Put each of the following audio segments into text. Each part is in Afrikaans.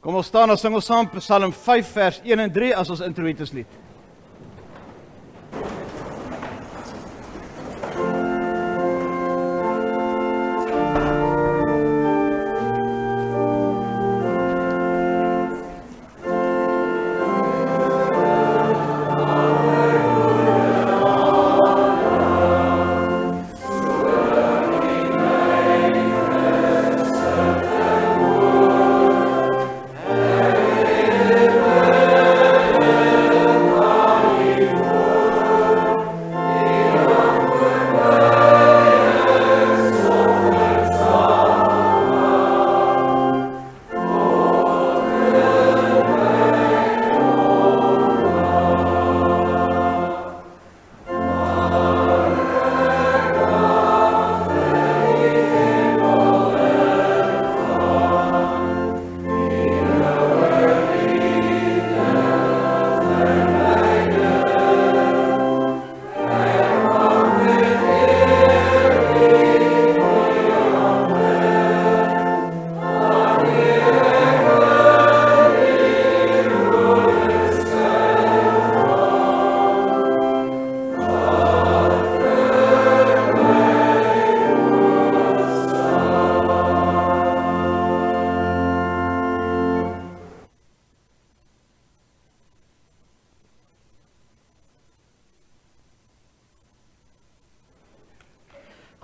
Kom ons staan en sing ons saam Psalm 5 vers 1 en 3 as ons introitus lied.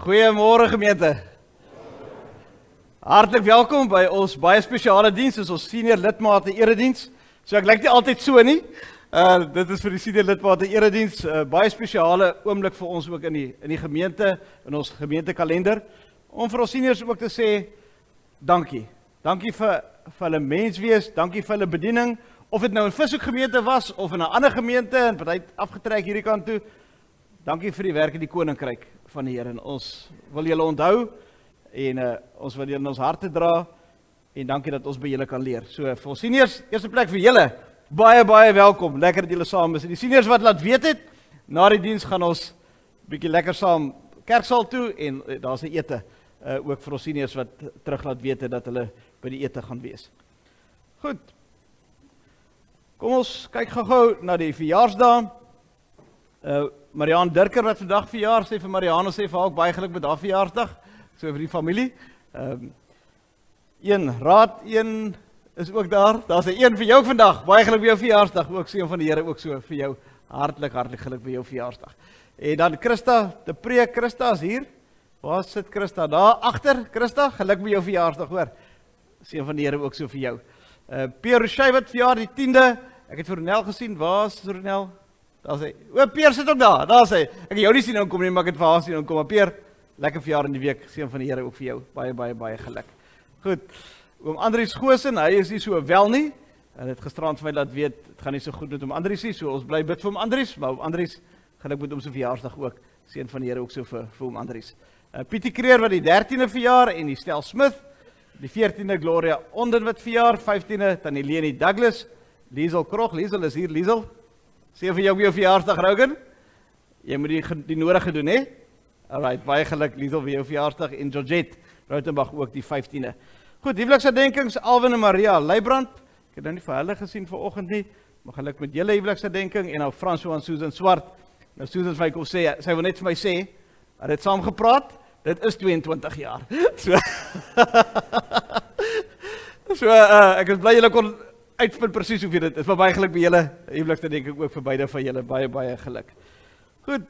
Goeiemôre gemeente. Hartlik welkom by ons baie spesiale diens, ons senior lidmate erediens. So ek lyk nie altyd so nie. Dit is vir die senior lidmate erediens, baie spesiale oomblik vir ons ook in die gemeente, in ons gemeentekalender, om vir ons seniors ook te sê dankie. Dankie vir hulle menswees, dankie vir hulle bediening, of dit nou in Vishoek gemeente was of in 'n ander gemeente en party afgetrek hierdie kant toe. Dankie vir die werk in die koninkryk van die Here, en ons wil julle onthou en ons wil julle in ons harte dra en dankie dat ons by julle kan leer. So vir ons seniors, eerste plek vir julle, baie welkom, lekker dat julle saam is. En die seniors wat laat weet het, na die diens gaan ons bietjie lekker saam kerksaal toe en daar's 'n ete ook vir ons seniors wat terug laat weet het dat hulle by die ete gaan wees. Goed, kom ons kyk gou na die verjaarsdae. Marianne Dirker wat vandag verjaar, sê vir Marianne, sê vir haar ook baie geluk met haar verjaarsdag, so vir die familie. Raad is ook daar's 'n een vir jou vandag, baie geluk by jou verjaarsdag, ook seën van die Here ook so vir jou, hartlik geluk by jou verjaarsdag. En dan Christa, de preek, Christa is hier, waar sit Christa? Daar agter, Christa, geluk by jou verjaarsdag, hoor, seën van die Here ook so vir jou. Pierre Rochey wat verjaar, die 10de, ek het vir Ronel gesien, waar is Ronel? Daar sê, Pierre sit ook daar sê, ek het jou nie sien aankom nie, maar ek het vir haar sien aankom, maar Pierre, lekker verjaar in die week, seën van die Here ook vir jou, baie geluk. Goed, oom Andries Goosen, hy is nie so wel nie, en het gisterand vir my laat weet, het gaan nie so goed met oom Andries nie, so ons bly bid vir oom Andries, maar oom Andries, geluk met oom sy verjaarsdag ook, seën van die Here ook so vir oom Andries. Pietie Kreer wat die 13de verjaar, en die Stel Smith, die 14de Gloria Onden wat verjaar, 15de Tannie Leni Douglas, Liesel Krog, Liesel is hier, Liesel, sê vir jou op jou verjaarsdag, Rogan, jy moet die nodige doen, hè? Alright, baie geluk, Liesel, vir jou verjaarsdag, en Georgette Rautenbach ook die 15de. Goed, huweliksherdenkings, Alvin en Maria Leibrand, ek het nou nie vir hulle gesien vanoggend nie, maar geluk met julle huweliksherdenking, en nou François en Susan Swart, nou Susan vir my kom sê, sy wil net vir my sê, het het saam gepraat, dit is 22 jaar, ek is bly julle kon uitvind presies hoeveel dit is, maar baie geluk by julle huweliksherdenking ook vir beide van julle, baie geluk. Goed,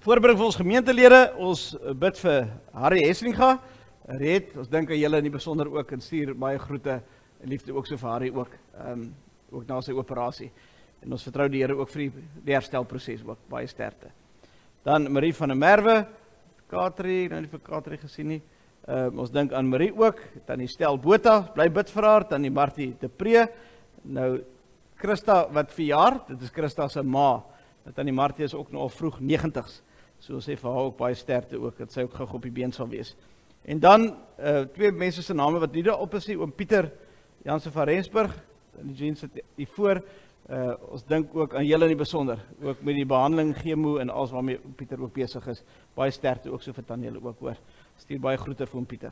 voorbereiding vir ons gemeentelede, ons bid vir Harry Heslinga, Red, ons dink aan julle in die besonder ook, en stuur baie groete, en liefde ook so vir Harry ook na sy operasie, en ons vertrou die Here ook vir die herstelproses ook, baie sterkte. Dan Marie van der Merwe, Katrie, nou nie vir Katrie gesien nie, ons dink aan Marie ook, dan die Stel Botha, bly bid vir haar, dan die Martie de Pre, nou Christa wat verjaar, dit is Christa se ma, dan die Martie is ook nou al vroeg 90s, so ons sê vir haar ook baie sterkte ook, dat sy ook gou op die been sal wees. En dan, twee mense se name wat nie daarop is, oom Pieter Jansen van Rensburg, en die Jean sit hier voor, ons dink ook aan julle in die besonder, ook met die behandeling, chemo en alles waarmee Pieter ook besig is, baie sterkte ook so vir Taniele ook hoor, stuur baie groete vir oom Pieter.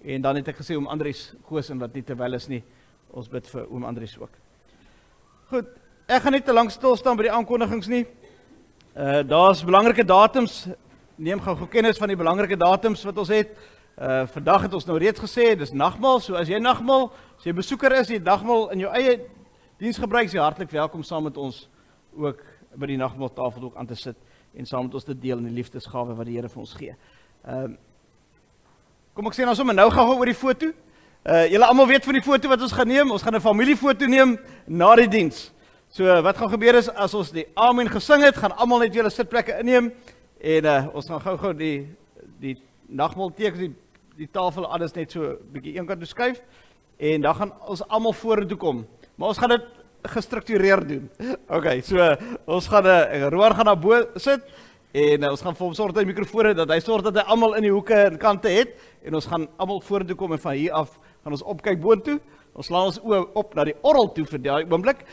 En dan het ek gesê oom Andries Goosen wat nie terwyl is nie, Ons bid vir oom Andries ook. Goed, ek gaan nie te lank stil staan by die aankondigings nie. Daar's belangrike datums. Neem gou kennis van die belangrike datums wat ons het. Vandag het ons nou reeds gesê, dis nagmaal, so as jy nagmaal, as jy besoeker is, jy nagmaal in jou eie diens gebruik, jy hartlik welkom saam met ons ook by die nagmaaltafel ook aan te sit en saam met ons te deel in die liefdesgawe wat die Here vir ons gee. Kom ek sê nou sommer nou gou oor die foto. Julle almal weet van die foto wat ons gaan neem. Ons gaan 'n familiefoto neem na die diens. So wat gaan gebeur is as ons die amen gesing het, gaan almal net julle sitplekke inneem en ons gaan gou die nagmaalteken, die tafel alles net so 'n bietjie eenkant toe skuif en dan gaan ons almal vorentoe kom. Maar ons gaan dit gestruktureerd doen. Okay, so ons gaan Roan gaan daar bo sit en ons gaan vir hom sorg dat hy mikrofone dat hy sorg dat hy almal in die hoeke en kante het en ons gaan almal vorentoe kom en van hier af gaan ons opkyk boontoe. Ons slaan ons oë op na die orgel toe vir daai oomblik,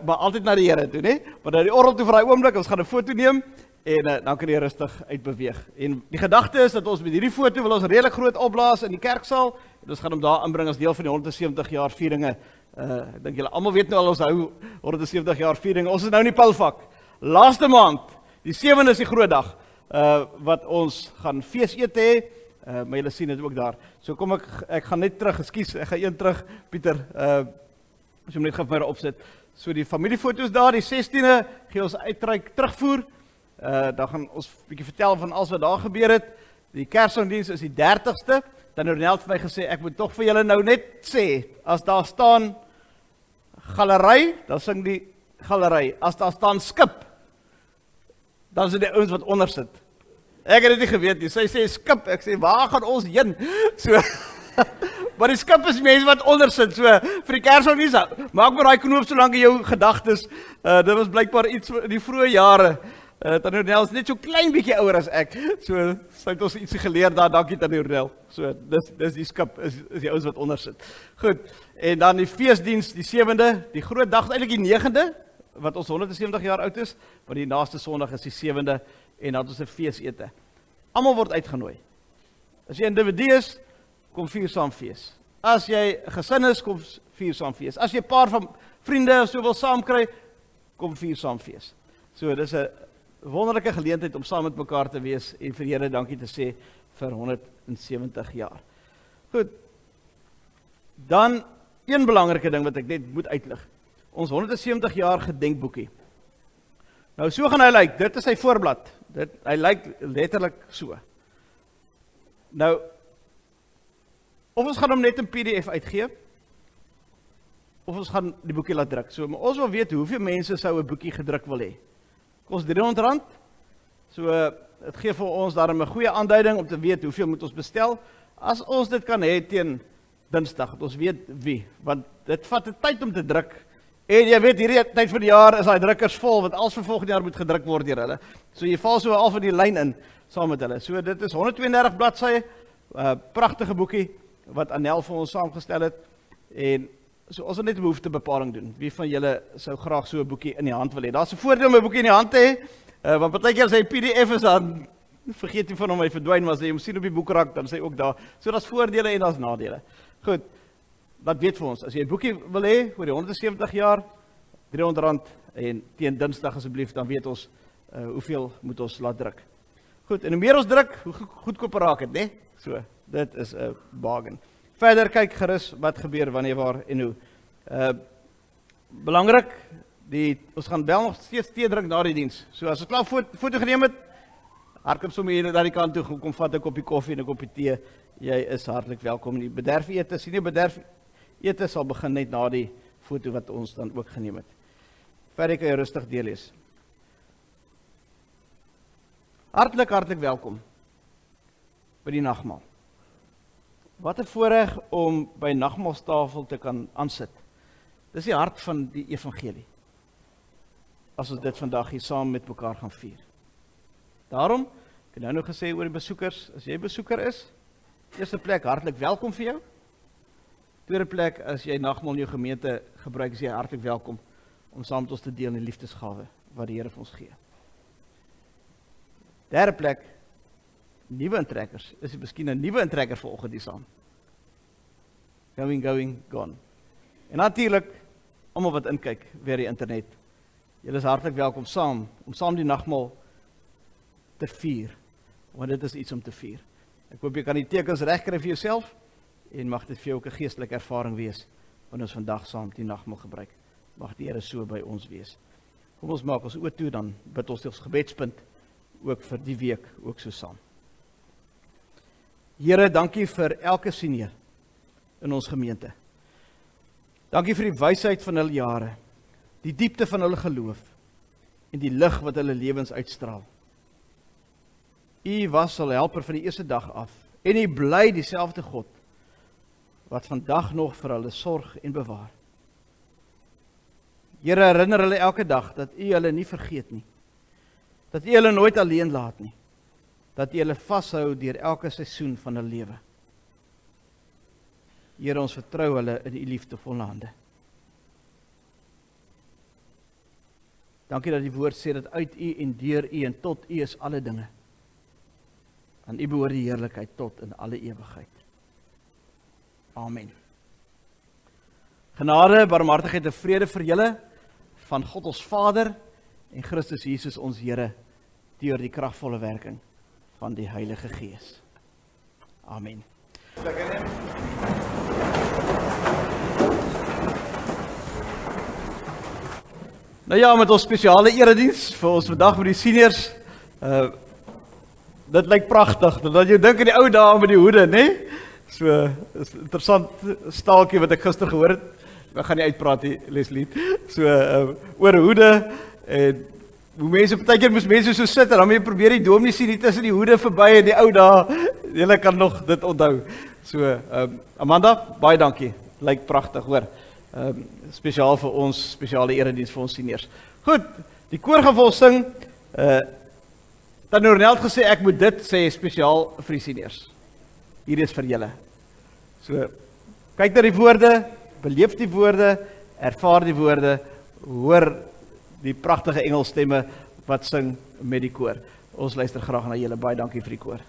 maar altyd na die Here toe, né? Maar na die orgel toe vir daai oomblik, ons gaan 'n foto neem en dan kan jy rustig uitbeweeg. En die gedagte is dat ons met hierdie foto wil ons redelik groot opblaas in die kerksaal en ons gaan hom daar inbring as deel van die 170 jaar vieringe. Ek dink julle almal weet nou al ons hou 170 jaar viering. Ons is nou in die Pilvak. Laaste maand, die 7de is die groot dag wat ons gaan feesete hê. Maar julle sien dit ook daar. So kom ek gaan net terug, ekskuus, ek gaan een terug, Pieter. As jy hom net gou vir opsit. So die familiefoto's daar, die 16de gee ons uitreik terugvoer. Dan gaan ons 'n bietjie vertel van alles wat daar gebeur het. Die Kersdiens is die 30ste. Dan het Ronald vir my gesê ek moet tog vir julle nou net sê as daar staan galery, dan sing die galery. As daar staan skip, dan is dit die ouens wat onder sit. Ek het dit nie geweet nie. Sy sê skip, ek sê waar gaan ons heen? So maar die skip is mense wat onder sit. So vir die Kersdiens, maak maar daai knoop solank in jou gedagtes. Dit was blykbaar iets in die vroeë jare. Tannie Ronel is net so klein bietjie ouer as ek. So sy het ons ietsie geleer daar. Dankie Tannie Ronel. So dis die skip is die ouens wat onder sit. Goed. En dan die feesdiens, die 7de, die groot dag is eintlik die 9de wat ons 170 jaar oud is, maar die naaste Sondag is die 7de en dan het ons 'n feesete. Almal word uitgenooi. As jy 'n individu is, kom vier saam fees. As jy 'n gesin is, kom vier saam fees. As jy 'n paar van vriende of so wil saamkry, kom vier saam fees. So dis 'n wonderlike geleentheid om saam met mekaar te wees en vir Here dankie te sê vir 170 jaar. Goed. Dan een belangrike ding wat ek net moet uitlig. Ons 170 jaar gedenkboekie. Nou so gaan hy lyk. Dit is sy voorblad. Hy lyk letterlik so. Nou of ons gaan hom net in PDF uitgee of ons gaan die boekie laat druk. So maar ons wil weet hoeveel mense sou 'n boekie gedruk wil hê. Kos R300. So dit gee vir ons daarom 'n goeie aanduiding om te weet hoeveel moet ons bestel. As ons dit kan hê teen Dinsdag, dat ons weet wie, want dit vat 'n tyd om te druk. En jy weet hierdie tyd van die jaar is daai drukkers vol want alles vir volgende jaar moet gedruk word deur hulle. So jy val so al van die lyn in saam met hulle. So dit is 132 bladsye, pragtige boekie wat Anel vir ons saamgestel het en so ons wil net 'n behoeftebepaling doen. Wie van julle sou graag so 'n boekie in die hand wil hê? Daar's 'n voordeel om 'n boekie in die hand te hê, want partykeer as hy PDF is dan vergeet jy van hom, hy verdwyn, maar as jy hom sien op die boekrak dan sê ook daar. So daar's voordele en daar's nadele. Goed. Laat weet vir ons, as jy 'n boekie wil hê oor die 170 jaar, R300 en teen Dinsdag asseblief, dan weet ons hoeveel moet ons laat druk. Goed, en hoe meer ons druk, hoe goedkoper raak dit, né? So, dit is 'n bargain. Verder kyk gerus wat gebeur wanneer waar en hoe. Belangrik, ons gaan wel nog steeds tee drink na die diens. So as ons klaar foto geneem het, hardloop sommer hier na die kant toe, kom vat 'n koppie koffie en 'n koppie tee. Jy is hartlik welkom. Die bederf ete, sien jy bederf ete sal begin net na die foto wat ons dan ook geneem het. Verder kan jy rustig deurlees. Hartlik welkom by die nagmaal. Wat 'n voorreg om by nagmaaltafel te kan aansit. Dis die hart van die evangelie. As ons dit vandag hier saam met mekaar gaan vier. Daarom, ek het nou nog gesê oor die besoekers, as jy besoeker is, eerste plek hartlik welkom vir jou. Tweede plek, as jy nagmaal in jou gemeente gebruik, is jy hartlik welkom om saam met ons te deel in die liefdesgawe wat die Here vir ons gee. Derde plek, nuwe intrekkers. Is dit miskien 'n nuwe intrekker vanoggend hier saam? Going, gone. En natuurlik, almal wat inkyk weer die internet. Julle is hartlik welkom om saam die nagmaal te vier, want dit is iets om te vier. Ek hoop jy kan die tekens regkry vir jouself, en mag dit vir jou ook 'n geestelike ervaring wees, wanneer ons vandag saam die nagmaal gebruik. Mag die Here so by ons wees. Kom ons maak ons oë toe, dan bid ons ons gebedspunt, ook vir die week, ook so saam. Here, dankie vir elke senior in ons gemeente. Dankie vir die wysheid van hulle jare, die diepte van hulle geloof, en die lig wat hulle lewens uitstraal. U was hulle helper van die eerste dag af, en u bly dieselfde God, wat vandag nog vir hulle sorg en bewaar. Here, herinner hulle elke dag, dat u hulle nie vergeet nie, dat u hulle nooit alleen laat nie, dat u hulle vashou deur elke seisoen van hulle lewe. Here, ons vertrou hulle in u liefdevolle hande. Dankie dat die woord sê dat uit u en deur u en tot u is alle dinge. Aan u behoort die heerlikheid tot in alle ewigheid. Amen. Genade, barmhartigheid en vrede vir julle, van God ons Vader en Christus Jesus ons Here, deur die kragvolle werking van die Heilige Gees. Amen. Nou ja, met ons spesiale erediens vir ons vandag met die seniors. Dit lyk pragtig, dat jy dink aan die ou dae met die hoede, né? So, is 'n interessant staaltjie wat ek gister gehoor het. Ek gaan nie uitpraat nie, Leslie. So, oor hoede, en hoe mense, partykeer moes mense so sit, en dan moet jy probeer die dominee sien, die tussen die hoede verby en die ou dae. Julle kan nog dit onthou. So, Amanda, baie dankie. Lyk pragtig, hoor. Spesiaal vir ons, spesiale erediens vir ons seniors. Goed, die koor gaan vir ons sing. Tannie Ornel het gesê, ek moet dit sê spesiaal vir die seniors. Hier is vir julle. So, kyk na die woorde, beleef die woorde, ervaar die woorde, hoor die pragtige engelstemme wat sing met die koor. Ons luister graag na julle, baie dankie vir die koor.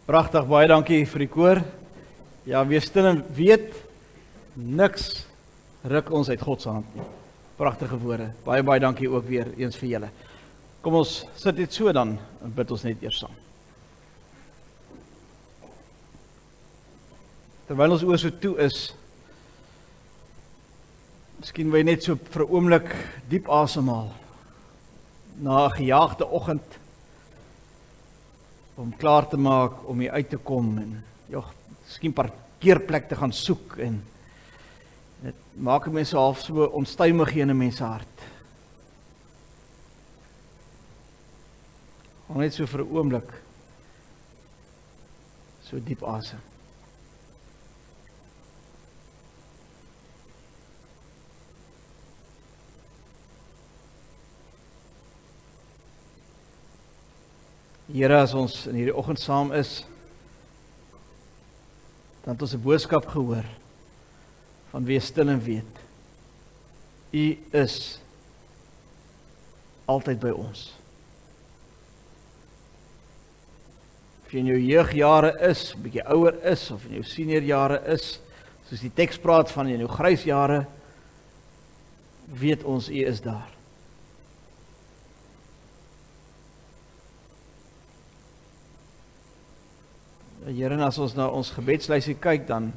Pragtig, baie dankie vir die koor. Ja, wees stil en weet, niks ruk ons uit God se hand nie. Pragtige woorde. Baie dankie ook weer eens vir julle. Kom ons sit dit so dan en bid ons net eers saam. Terwyl ons oor so toe is, miskien wil jy net so vir 'n oomblik diep asemhaal. Na 'n gejaagde oggend, om klaar te maak om hier uit te kom en miskien 'n parkeerplek te gaan soek en dit maak mense half so onstuimig in 'n mens se hart. Hou net so vir 'n oomblik so diep asem. Here, as ons in hierdie oggend saam is, dan het ons 'n boodskap gehoor van wees stil en weet. U is altyd by ons. Of jy in jou jeugjare is, 'n bietjie ouer is, of in jou seniorjare is, soos die teks praat van in jou grysjare, weet ons u is daar. Here, en as ons na ons gebedslysie kyk, dan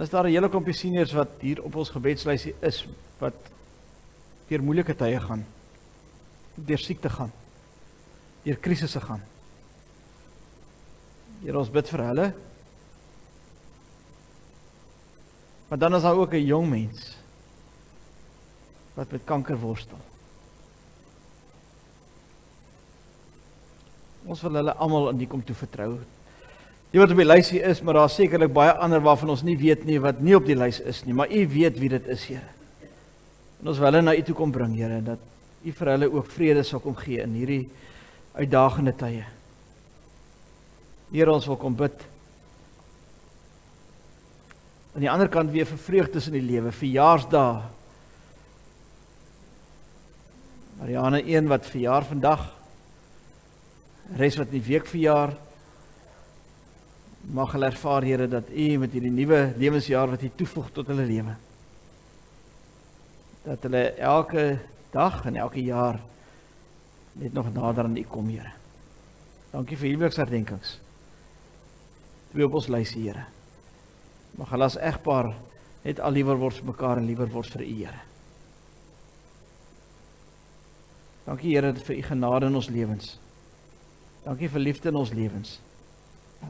is daar 'n hele klompie seniors wat hier op ons gebedslysie is, wat deur moeilike tye gaan, deur siekte gaan, deur krisisse gaan. Here, ons bid vir hulle. Maar dan is daar ook 'n jong mens wat met kanker worstel. Ons wil hulle almal aan U kom toevertrou. Die wat op die lysie is, maar daar is sekerlik baie ander waarvan ons nie weet nie, wat nie op die lys is nie, maar U weet wie dit is, Here. En ons wil hulle na U toe kom bring, Here, dat U vir hulle ook vrede sal kom gee in hierdie uitdagende tye. Here, ons wil kom bid. Aan die ander kant weer vir vreugdes in die lewe, verjaarsdae. Marianne een wat verjaar vandag, res wat in die week verjaar, mag hulle ervaar, Here, dat U met hierdie nuwe lewensjaar wat U toevoeg tot hulle lewe, dat hulle elke dag en elke jaar net nog nader aan U kom, Here. Dankie vir huweliksherdenkings. 2 op ons lysie, Here. Mag hulle as egpaar net al liewer word vir mekaar en liewer word vir U, Here. Dankie, Here, vir U genade in ons lewens. Dankie vir liefde in ons lewens.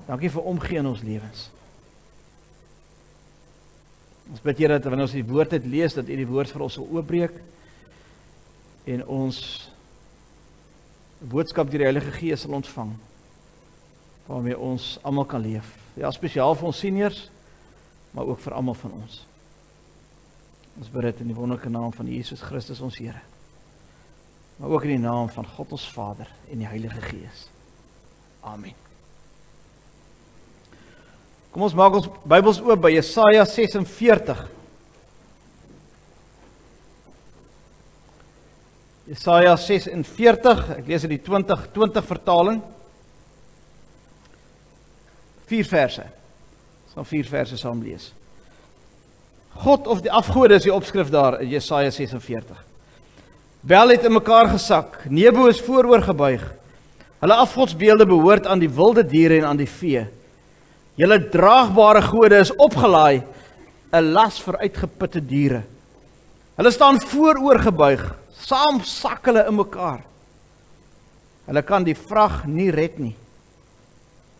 Dankie vir omgee in ons lewens. Ons bid, Here, dat wanneer ons die woord het lees, dat U die woord vir ons sal oopbreek en ons boodskap deur die Heilige Gees sal ontvang, waarmee ons almal kan leef. Ja, spesiaal vir ons seniors, maar ook vir almal van ons. Ons bid dit in die wonderlike naam van Jesus Christus ons Here, maar ook in die naam van God ons Vader en die Heilige Gees. Amen. Kom ons maak ons Bybels oop by Jesaja 46. Jesaja 46, ek lees in die 2020 vertaling. 4 verse. Ons gaan 4 verse saam lees. God of die afgode is die opskrif daar in Jesaja 46. Bel het in mekaar gesak, Nebo is vooroor gebuig. Hulle afgodsbeelde behoort aan die wilde diere en aan die vee. Julle draagbare gode is opgelaai, 'n las vir uitgeputte diere. Hulle staan vooroor gebuig, saam sak hulle in mekaar. Hulle kan die vrag nie red nie.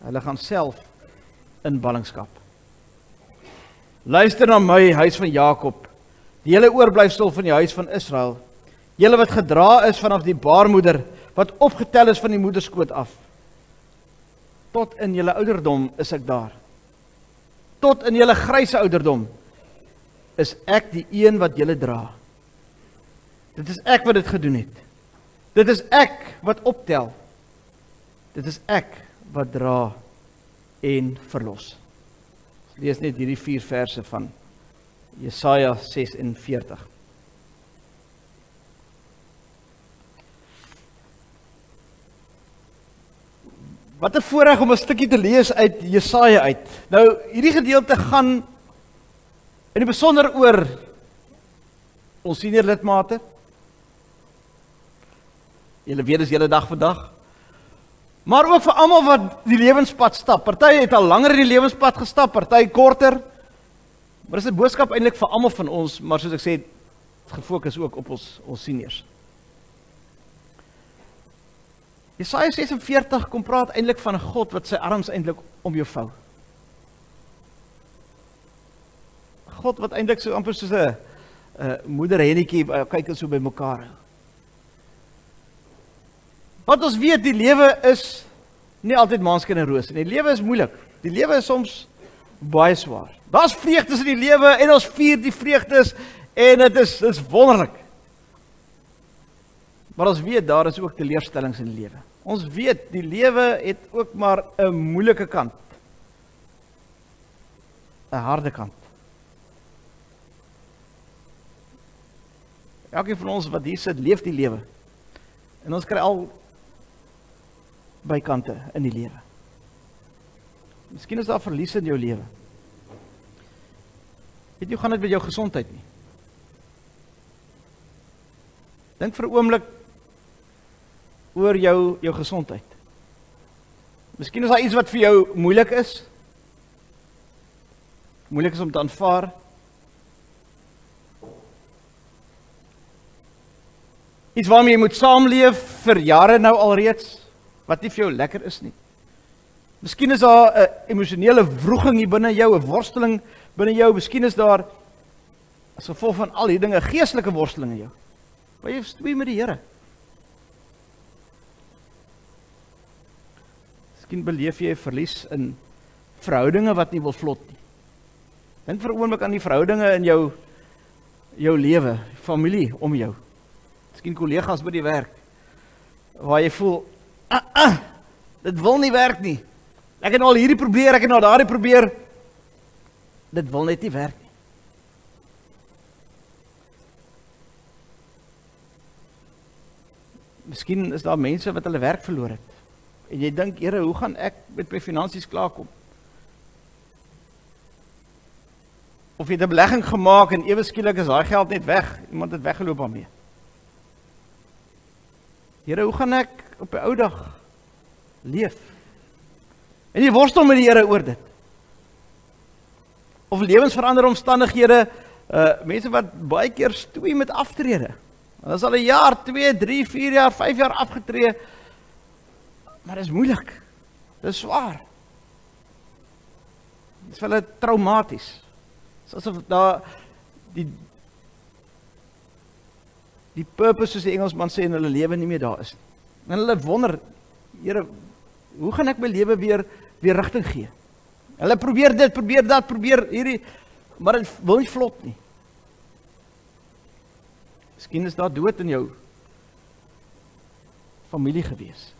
Hulle gaan self in ballingskap. Luister na my, huis van Jakob, die hele oorblyfsel van die huis van Israel. Julle wat gedra is vanaf die baarmoeder, wat opgetel is van die moederskoot af. Tot in julle ouderdom is ek daar. Tot in julle gryse ouderdom is ek die een wat julle dra. Dit is ek wat dit gedoen het. Dit is ek wat optel. Dit is ek wat dra en verlos. Lees net hierdie 4 verse van Jesaja 46. Wat 'n voorreg om 'n stukkie te lees uit Jesaja uit. Nou, hierdie gedeelte gaan in die besonder oor ons senior lidmate. Julle weet dis hele dag vandag. Maar ook vir almal wat die lewenspad stap. Party het al langer in die lewenspad gestap, party korter. Maar dis 'n boodskap eintlik vir almal van ons, maar soos ek sê, gefokus ook op ons seniors. Jesaja 46 kom praat eintlik van 'n God wat sy arms eintlik om jou vou. God wat eintlik so amper soos 'n moeder hennetjie kyk so by mekaar hou. Wat ons weet, die lewe is nie altyd maanskyn en rose nie. Die lewe is moeilik. Die lewe is soms baie swaar. Daar's vreugdes in die lewe en ons vier die vreugdes en dit is wonderlik. Maar ons weet daar is ook teleurstellings in die lewe. Ons weet die lewe het ook maar 'n moeilike kant. 'n harde kant. Elkeen van ons wat hier sit, leef die lewe. En ons kry al bykante in die lewe. Miskien is daar verlies in jou lewe. Weet jy, hoe gaan dit met jou gesondheid nie? Dink vir 'n oomblik oor jou gesondheid. Miskien is daar iets wat vir jou moeilik is. Moeilik is om te aanvaar. Iets waarmee jy moet saamleef vir jare nou alreeds, wat nie vir jou lekker is nie. Miskien is daar 'n emosionele wroging hier binne jou, 'n worsteling binne jou. Miskien is daar as gevolg van al die dinge 'n geestelike worsteling in jou. Waar jy stoei met die Here. Miskien beleef jy verlies in verhoudinge wat nie wil vlot nie. Dink vir 'n oomblik aan die verhoudinge in jou lewe, familie om jou. Miskien kollegas by die werk, waar jy voel, dit wil nie werk nie. Ek het nou al hierdie probeer, ek het nou daardie probeer. Dit wil net nie werk nie. Miskien is daar mense wat hulle werk verloor het. En jy dink, Here, hoe gaan ek met my finansies klaarkom? Of jy het 'n belegging gemaak en ewe skielik is daai geld net weg. Iemand het weggeloop daarmee. Here, hoe gaan ek op 'n ou dag leef? En jy worstel met die Here oor dit. Of lewensveranderende omstandighede, mense wat baie keer stoei met aftrede. Hulle is al 'n jaar, 2, 3, 4 jaar, 5 jaar afgetree. Maar dit is moeilik. Dit is swaar. Dit is vir hulle traumaties. Dit is asof daar die purpose, soos die Engelsman sê, in hulle lewe nie meer daar is. En hulle wonder, Here, hoe gaan ek my lewe weer rigting gee? Hulle probeer dit, probeer dat, probeer hierdie, maar dit wil nie vlot nie. Miskien is daar dood in jou familie gewees.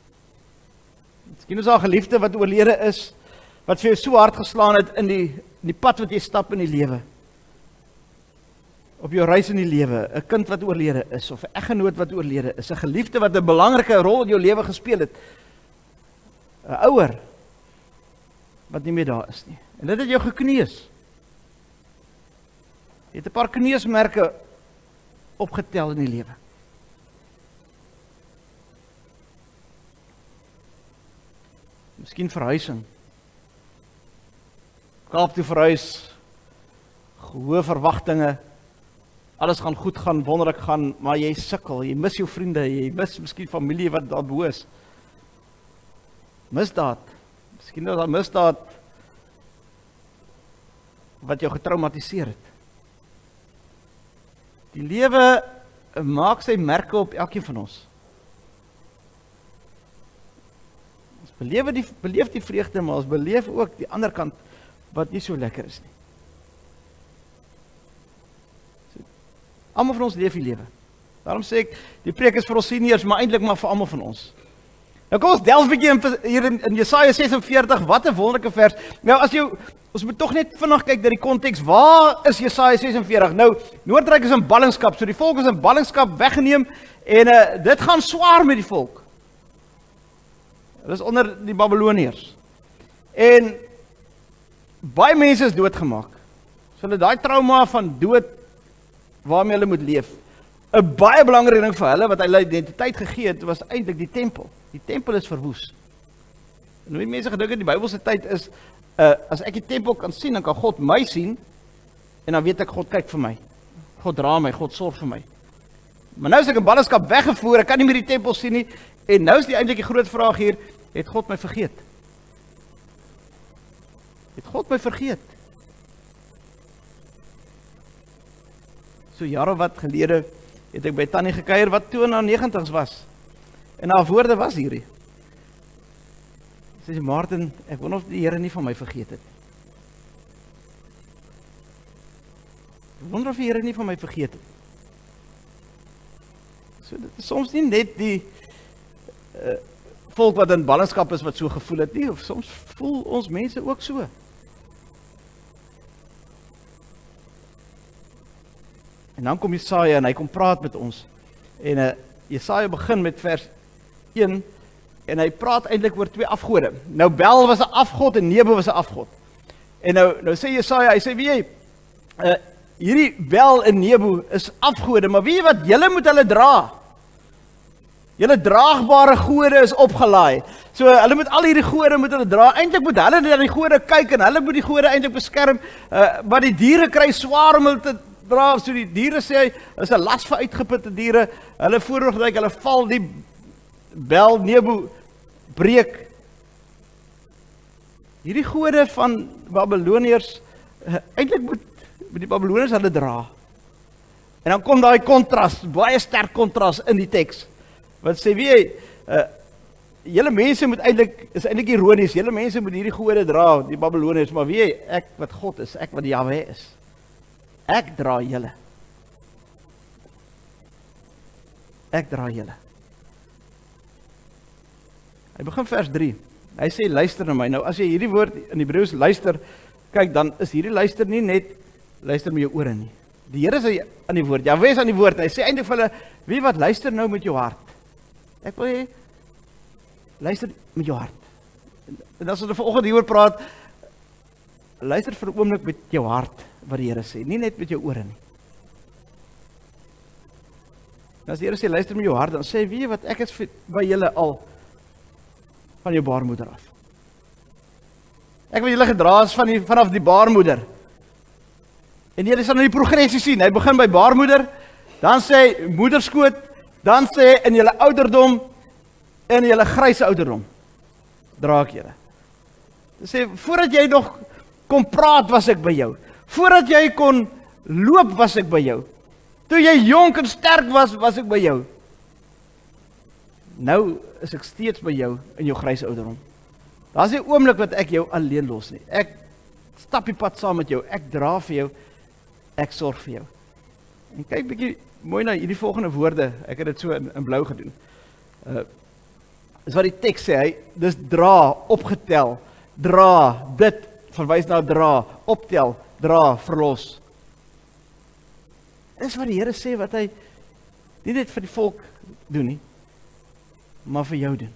Miskien is daar 'n geliefde wat oorlede is, wat vir jou so hard geslaan het in die pad wat jy stap in die lewe. Op jou reis in die lewe, 'n kind wat oorlede is, of 'n eggenoot wat oorlede is, 'n geliefde wat 'n belangrike rol in jou lewe gespeel het, 'n ouer wat nie meer daar is nie. En dit het jou gekneus. Jy het 'n paar kneusmerke opgetel in die lewe. Miskien verhuising. Kaap toe verhuis, hoë verwagtinge, alles gaan goed gaan, wonderlik gaan, maar jy sukkel, jy mis jou vriende, jy mis miskien familie wat daar bo is. Misdaad. Miskien is daar misdaad wat jou getraumatiseer het. Die lewe maak sy merke op elkeen van ons. Ons beleef die vreugde, maar ons beleef ook die ander kant wat nie so lekker is nie. Almal van ons leef die lewe. Daarom sê ek, die preek is vir ons seniors, maar eintlik maar vir almal van ons. Nou kom ons delf bietjie hier in Jesaja 46, wat 'n wonderlike vers. Nou ons moet tog net vinnig kyk na die konteks. Waar is Jesaja 46? Nou, Noordryk is in ballingskap, so die volk is in ballingskap weggeneem en dit gaan swaar met die volk. Hulle is onder die Babyloniërs. En baie mense is doodgemaak. So hulle daai trauma van dood waarmee hulle moet leef. 'n Baie belangrike ding vir hulle wat hulle identiteit gegee het, was eintlik die tempel. Die tempel is verwoes. En hoe die mense gedink het, die Bybelse tyd is, as ek die tempel kan sien, dan kan God my sien, en dan weet ek, God kyk vir my. God dra my, God sorg vir my. Maar nou is ek in ballingskap weggevoer, ek kan nie meer die tempel sien nie, en nou is die eintlik die groot vraag hier, het God my vergeet? Het God my vergeet? So jare wat gelede, het ek by Tannie gekuier wat toe in haar 90's was. En haar woorde was hierdie. Sy sê, Martin, ek wonder of die Here nie van my vergeet het. Ek wonder of die Here nie van my vergeet het. So dit is soms nie net die volk wat in ballingskap is wat so gevoel het nie, of soms voel ons mense ook so. En dan kom Jesaja en hy kom praat met ons. En Jesaja begin met vers 1 en hy praat eintlik oor 2 afgode. Nou Bel was 'n afgod en Nebo was 'n afgod. En nou sê Jesaja, hy sê, weet jy, hierdie Bel en Nebo is afgode, maar weet jy wat, julle moet hulle dra. Julle draagbare gode is opgelaai. So hulle moet al hierdie gode moet hulle dra. Eintlik moet hulle na die gode kyk en hulle moet die gode eintlik beskerm. Maar die diere kry swaar om hulle te dra. So die diere sê hy, is 'n las vir uitgeputte diere. Hulle voorgedryk, hulle val, die Bel, Nebo breek. Hierdie gode van Babyloniërs, eintlik moet die Babyloniërs hulle dra. En dan kom daai kontras, baie sterk kontras in die teks. Wat sê wie, julle mense moet eintlik, is eintlik ironies, julle mense moet hierdie gode dra, die Babyloniërs, maar wie, ek wat God is, ek wat Jahwe is. Ek dra julle. Ek dra julle. Hy begin vers 3. Hy sê, luister na my. Nou, as jy hierdie woord in Hebreëus luister, kyk, dan is hierdie luister nie net, luister met jou ore nie. Die Here is aan die woord, Jahwe is aan die woord. Hy sê eintlik vir hulle, wie wat luister nou met jou hart. Ek wil hê, luister met jou hart. En as ons vanoggend hieroor praat, luister vir 'n oomblik met jou hart, wat die Here sê, nie net met jou ore nie. En as die Here sê, luister met jou hart, dan sê, weet jy wat, ek is by julle al, van jou baarmoeder af. Ek wil julle gedra is vanaf die baarmoeder. En julle sal nou die progressie sien, hy begin by baarmoeder, dan sê hy moederskoot, dan sê hy in julle ouderdom, in julle gryse ouderdom, dra ek julle. Hy sê, voordat jy nog kon praat, was ek by jou. Voordat jy kon loop, was ek by jou. Toe jy jonk en sterk was, was ek by jou. Nou is ek steeds by jou in jou gryse ouderdom. Daar is die oomblik wat ek jou alleen los nie. Ek stap die pad saam met jou, ek dra vir jou, ek sorg vir jou. En kyk bietjie mooi na hierdie volgende woorde, ek het dit so in blou gedoen. Is wat die teks sê, hy, dis dra, opgetel, dra, dit, verwys na dra, optel, dra, verlos. Dis wat die Here sê, wat hy nie net vir die volk doen nie, maar vir jou doen.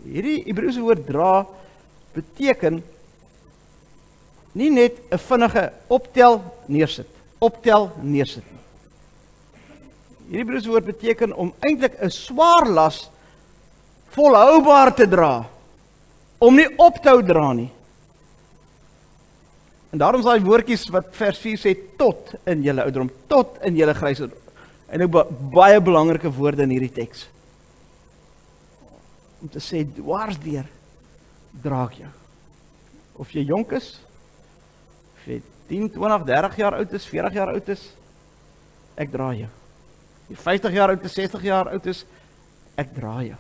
Hierdie Hebreëse woord dra, beteken nie net 'n vinnige optel, neersit. Optel, neersit nie. Hierdie Hebreëse woord beteken om eintlik 'n swaar las volhoubaar te dra. Om nie op te hou dra nie. En daarom is daai woordjies wat vers 4 sê, tot in julle ouderdom, tot in julle gryse ouderdom. En ook baie belangrike woorde in hierdie teks. Om te sê, dwarsdeur dra ek jou. Of jy jonk is, of jy 10, 20, 30 jaar oud is, 40 jaar oud is, ek dra jou. Jy 50 jaar oud is, 60 jaar oud is, ek dra jou.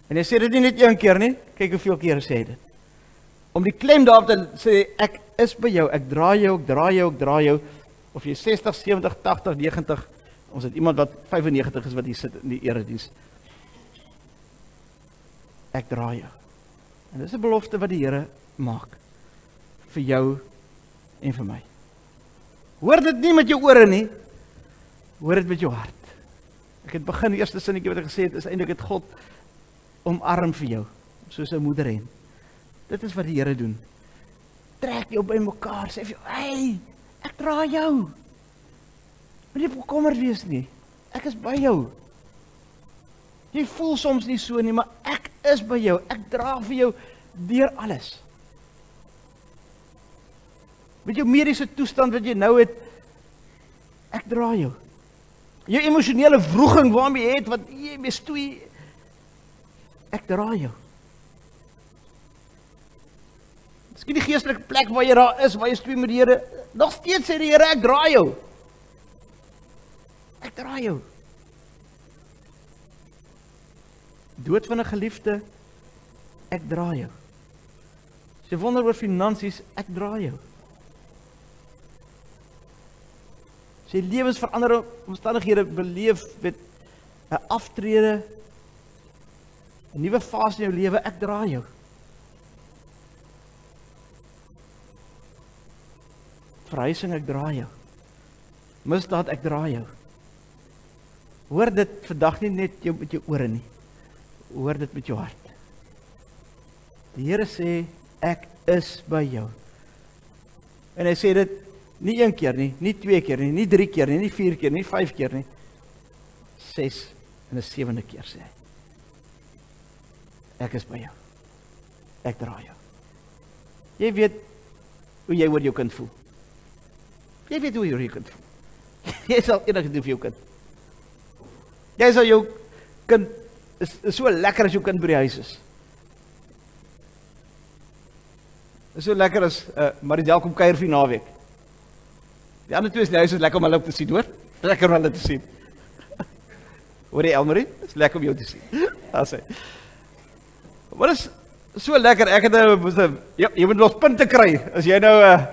En hy sê dit nie net een keer nie, kyk hoeveel kere sê hy dit. Om die klem daarop te sê, ek is by jou, ek dra jou, ek dra jou, ek dra jou, of jy 60, 70, 80, 90, ons het iemand wat 95 is wat hier sit in die erediens. Ek dra jou. En dis 'n belofte wat die Here maak, vir jou en vir my. Hoor dit nie met jou ore nie, hoor dit met jou hart. Ek het begin, die eerste sinnetjie wat ek gesê het, is eintlik het God omarm vir jou, soos 'n moeder hen. Dit is wat die Here doen. Trek jou by mekaar, sê vir jou, hey, ek dra jou. Moenie bekommerd wees nie, ek is by jou. Jy voel soms nie so nie, maar ek is by jou, ek dra vir jou deur alles. Met jou mediese toestand wat jy nou het, ek dra jou. Jou emosionele wroging waarmee jy het, wat jy mee stoei, ek dra jou. Miskien die geestelike plek waar jy daar is, waar jy stoei met die Here, nog steeds sê die Here, ek dra jou. Ek dra jou. Dood van 'n geliefde, ek dra jou. As jy wonder oor finansies, ek dra jou. As jy lewensveranderende omstandighede beleef met 'n aftrede, 'n nuwe fase in jou lewe, ek dra jou. Verhuising, ek dra jou. Misdaad, ek dra jou. Hoor dit vandag nie net jou met jou ore nie. Hoor dit met jou hart. Die Here sê, ek is by jou. En hy sê dit nie 1 keer nie, nie 2 keer nie, nie 3 keer nie, nie 4 keer nie, 5 keer nie. 6 en 'n 7de keer sê hy. Ek is by jou. Ek dra jou. Jy weet hoe jy oor jou kind voel. Jy weet hoe jy oor jou kind voel. Jy sal enige doen vir jou kind. Jy sal jou kind, is so lekker as jou kind by die huis is. Is so lekker as Maridel kom kuier vir die naweek. Die ander twee is in die huis, is lekker om hulle op te sien, hoor? Lekker om hulle te sien. Hoor jy, Elmarie? Is lekker om jou te sien. Daar sê. Maar is so lekker, ek het jy moet nog punte kry, as jy nou,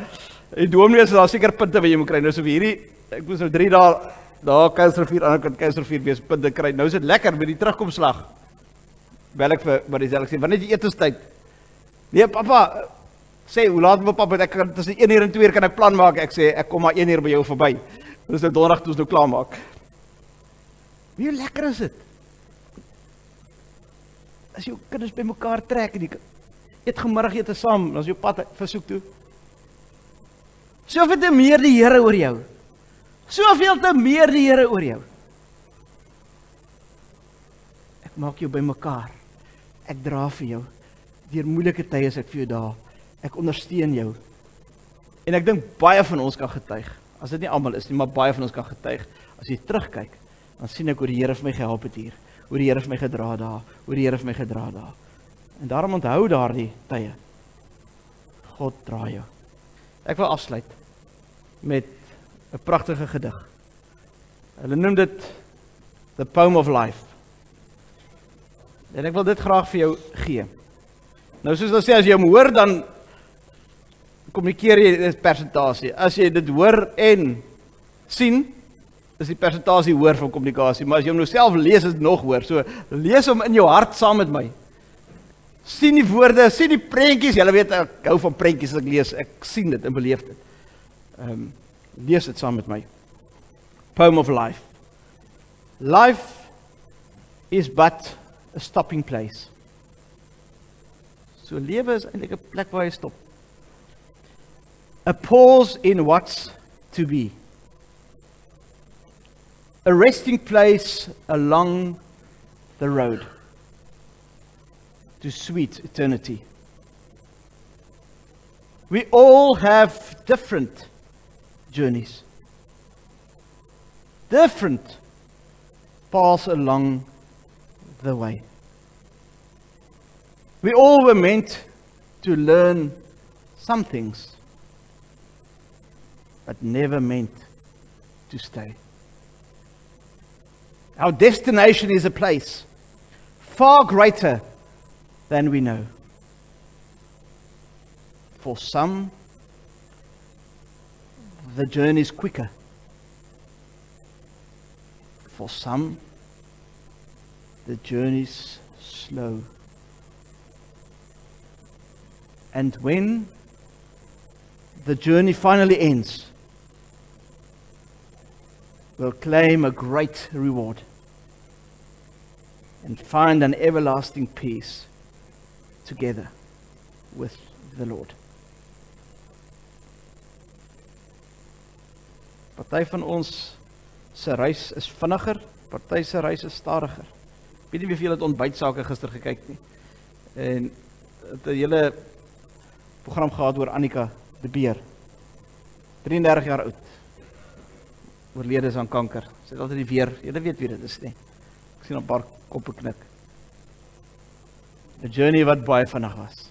die dominee is daar seker punte wat jy moet kry, nou so vir hierdie, ek moes nou 3 dae, daar Kuilsrivier, ander kant Kuilsrivier wees, punte kry, nou is dit lekker met die terugkomslag. Bel ek vir Marisel, ek sê, wanneer is die etenstyd? Nee, papa, sê, hoe laat my papa, ek kan tussen 1 uur en 2 uur kan ek plan maak, ek sê, ek kom maar 1 uur by jou verby, dis nou donderdag toe ons nou klaar maak. Hoe lekker is dit? As jou kinders by mekaar trek, en die eet gemiddagete saam, as jou pad versoek toe, soveel te meer die Here oor jou, soveel te meer die Here oor jou. Ek maak jou by mekaar, ek dra vir jou, deur moeilike tye is ek vir jou daar, ek ondersteun jou, en ek dink baie van ons kan getuig, as dit nie almal is nie, maar baie van ons kan getuig, as jy terugkyk, dan sien ek hoe die Here vir my gehelp het hier, hoe die Here vir my gedra daar, hoe die Here vir my gedra daar, en daarom onthou daardie tye, God dra jou. Ek wil afsluit, met 'n pragtige gedig, hulle noem dit, The Poem of Life, en ek wil dit graag vir jou gee. Nou soos hulle sê, as jy hom hoor, dan kommunikeer jy dit persentasie. As jy dit hoor en sien, is die persentasie hoor van kommunikasie, maar as jy hom nou self lees, is dit nog hoor. So, lees hom in jou hart saam met my. Sien die woorde, sien die prentjies, julle weet, ek hou van prentjies as ek lees, ek sien dit en beleef dit. Lees dit saam met my. Poem of Life. Life is but a stopping place. So lewe is eintlik 'n plek waar jy stop. A pause in what's to be. A resting place along the road to sweet eternity. We all have different journeys, different paths along the way. We all were meant to learn some things, but never meant to stay. Our destination is a place far greater than we know. For some, the journey is quicker. For some, the journey is slow. And when the journey finally ends, we'll claim a great reward. and find an everlasting peace together with the Lord. Party van ons se reis is vinniger, party se reis is stadiger. Weet nie wie vir julle het ontbytsake gister gekyk nie. En het 'n hele program gehad oor Annika de Beer. 33 jaar oud. Oorlede is aan kanker. Sy het altyd die weer, julle weet wie dit is nie. Ek sien 'n paar koppe knik. 'n Journey wat baie vinnig was.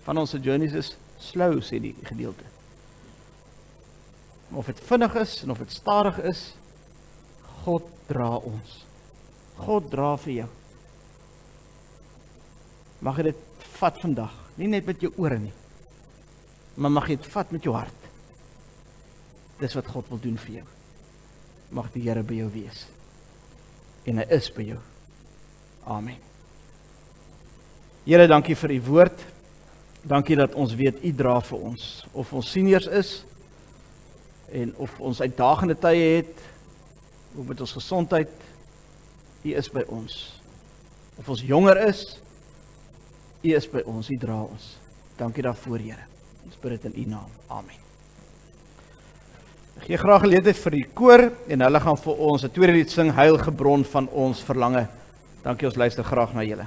Van ons se journeys is slow, sê die gedeelte. Maar of dit vinnig is en of dit stadig is, God dra ons. God dra vir jou. Mag jy dit vat vandag, nie net met jou ore nie, maar mag jy dit vat met jou hart. Dis wat God wil doen vir jou. Mag die Here by jou wees. En hy is by jou. Amen. Here, dankie vir u woord. Dankie dat ons weet u dra vir ons. Of ons seniors is, en of ons uitdagende tye het, of met ons gesondheid, u is by ons. Of ons jonger is, u is by ons, u dra ons. Dankie daarvoor, Here. Ons bid dit in u naam. Amen. Ek gee graag geleentheid vir die koor, en hulle gaan vir ons 'n tweede lied sing, Heilige Bron van ons verlange. Dankie, ons luister graag na julle.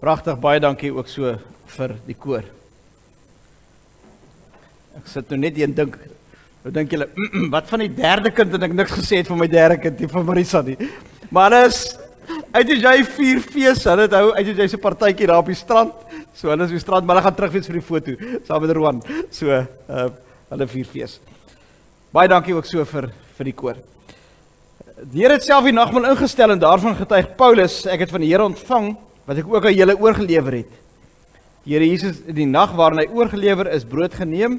Pragtig, baie dankie ook so vir die koor. Ek sit nou net hier en dink, nou dink julle, wat van die derde kind en ek niks gesê het van my derde kind, die van Marisa nie. Maar hulle is, uit as jy 4 fees, hulle het hou, uit as jy se partytjie daar op die strand, so hulle is op die strand, maar hulle gaan terugwees vir die foto, saam met Roan, so, hulle 4 fees. Baie dankie ook so vir die koor. Die Here het self die nagmaal ingestel en daarvan getuig Paulus, ek het van die Here ontvang, wat ek ook aan julle oorgelewer het. Die Here Jesus in die nag waarin hy oorgelewer is, brood geneem,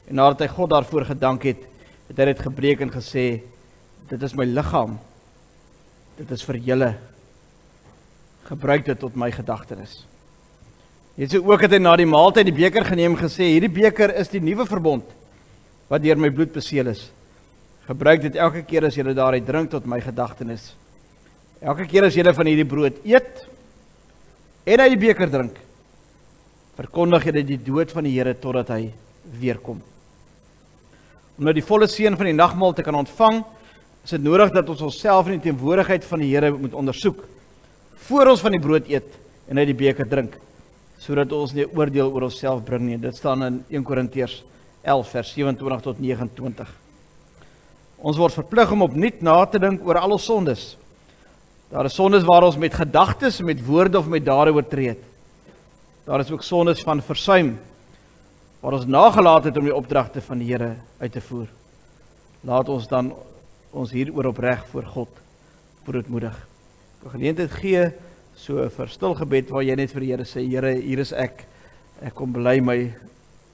en nadat hy God daarvoor gedank het, het hy dit gebreek en gesê, dit is my liggaam, dit is vir julle, gebruik dit tot my gedagtenis. Net so ook het hy na die maaltyd die beker geneem en gesê, hierdie beker is die nuwe verbond, wat deur my bloed beseël is. Gebruik dit elke keer as julle daaruit drink tot my gedagtenis. Elke keer as julle van hierdie brood eet, en uit die beker drink, verkondig julle die dood van die Here totdat hy weerkom. Om nou die volle seën van die nagmaal te kan ontvang, is dit nodig dat ons onsself in die teenwoordigheid van die Here moet ondersoek, voor ons van die brood eet en uit die beker drink, sodat ons nie oordeel oor onsself bring nie. Dit staan in 1 Korintiërs 11 vers 27 tot 29. Ons word verplig om opnuut na te dink oor al ons sondes. Daar is sondes waar ons met gedagtes, met woorde of met dade oortree het. Daar is ook sondes van versuim, waar ons nagelaat het om die opdragte van die Here uit te voer. Laat ons dan ons hieroor opreg voor God broodmoedig. Ek wil geleentheid gee, so vir stil gebed, waar jy net vir die Here sê, Here, hier is ek kom bely my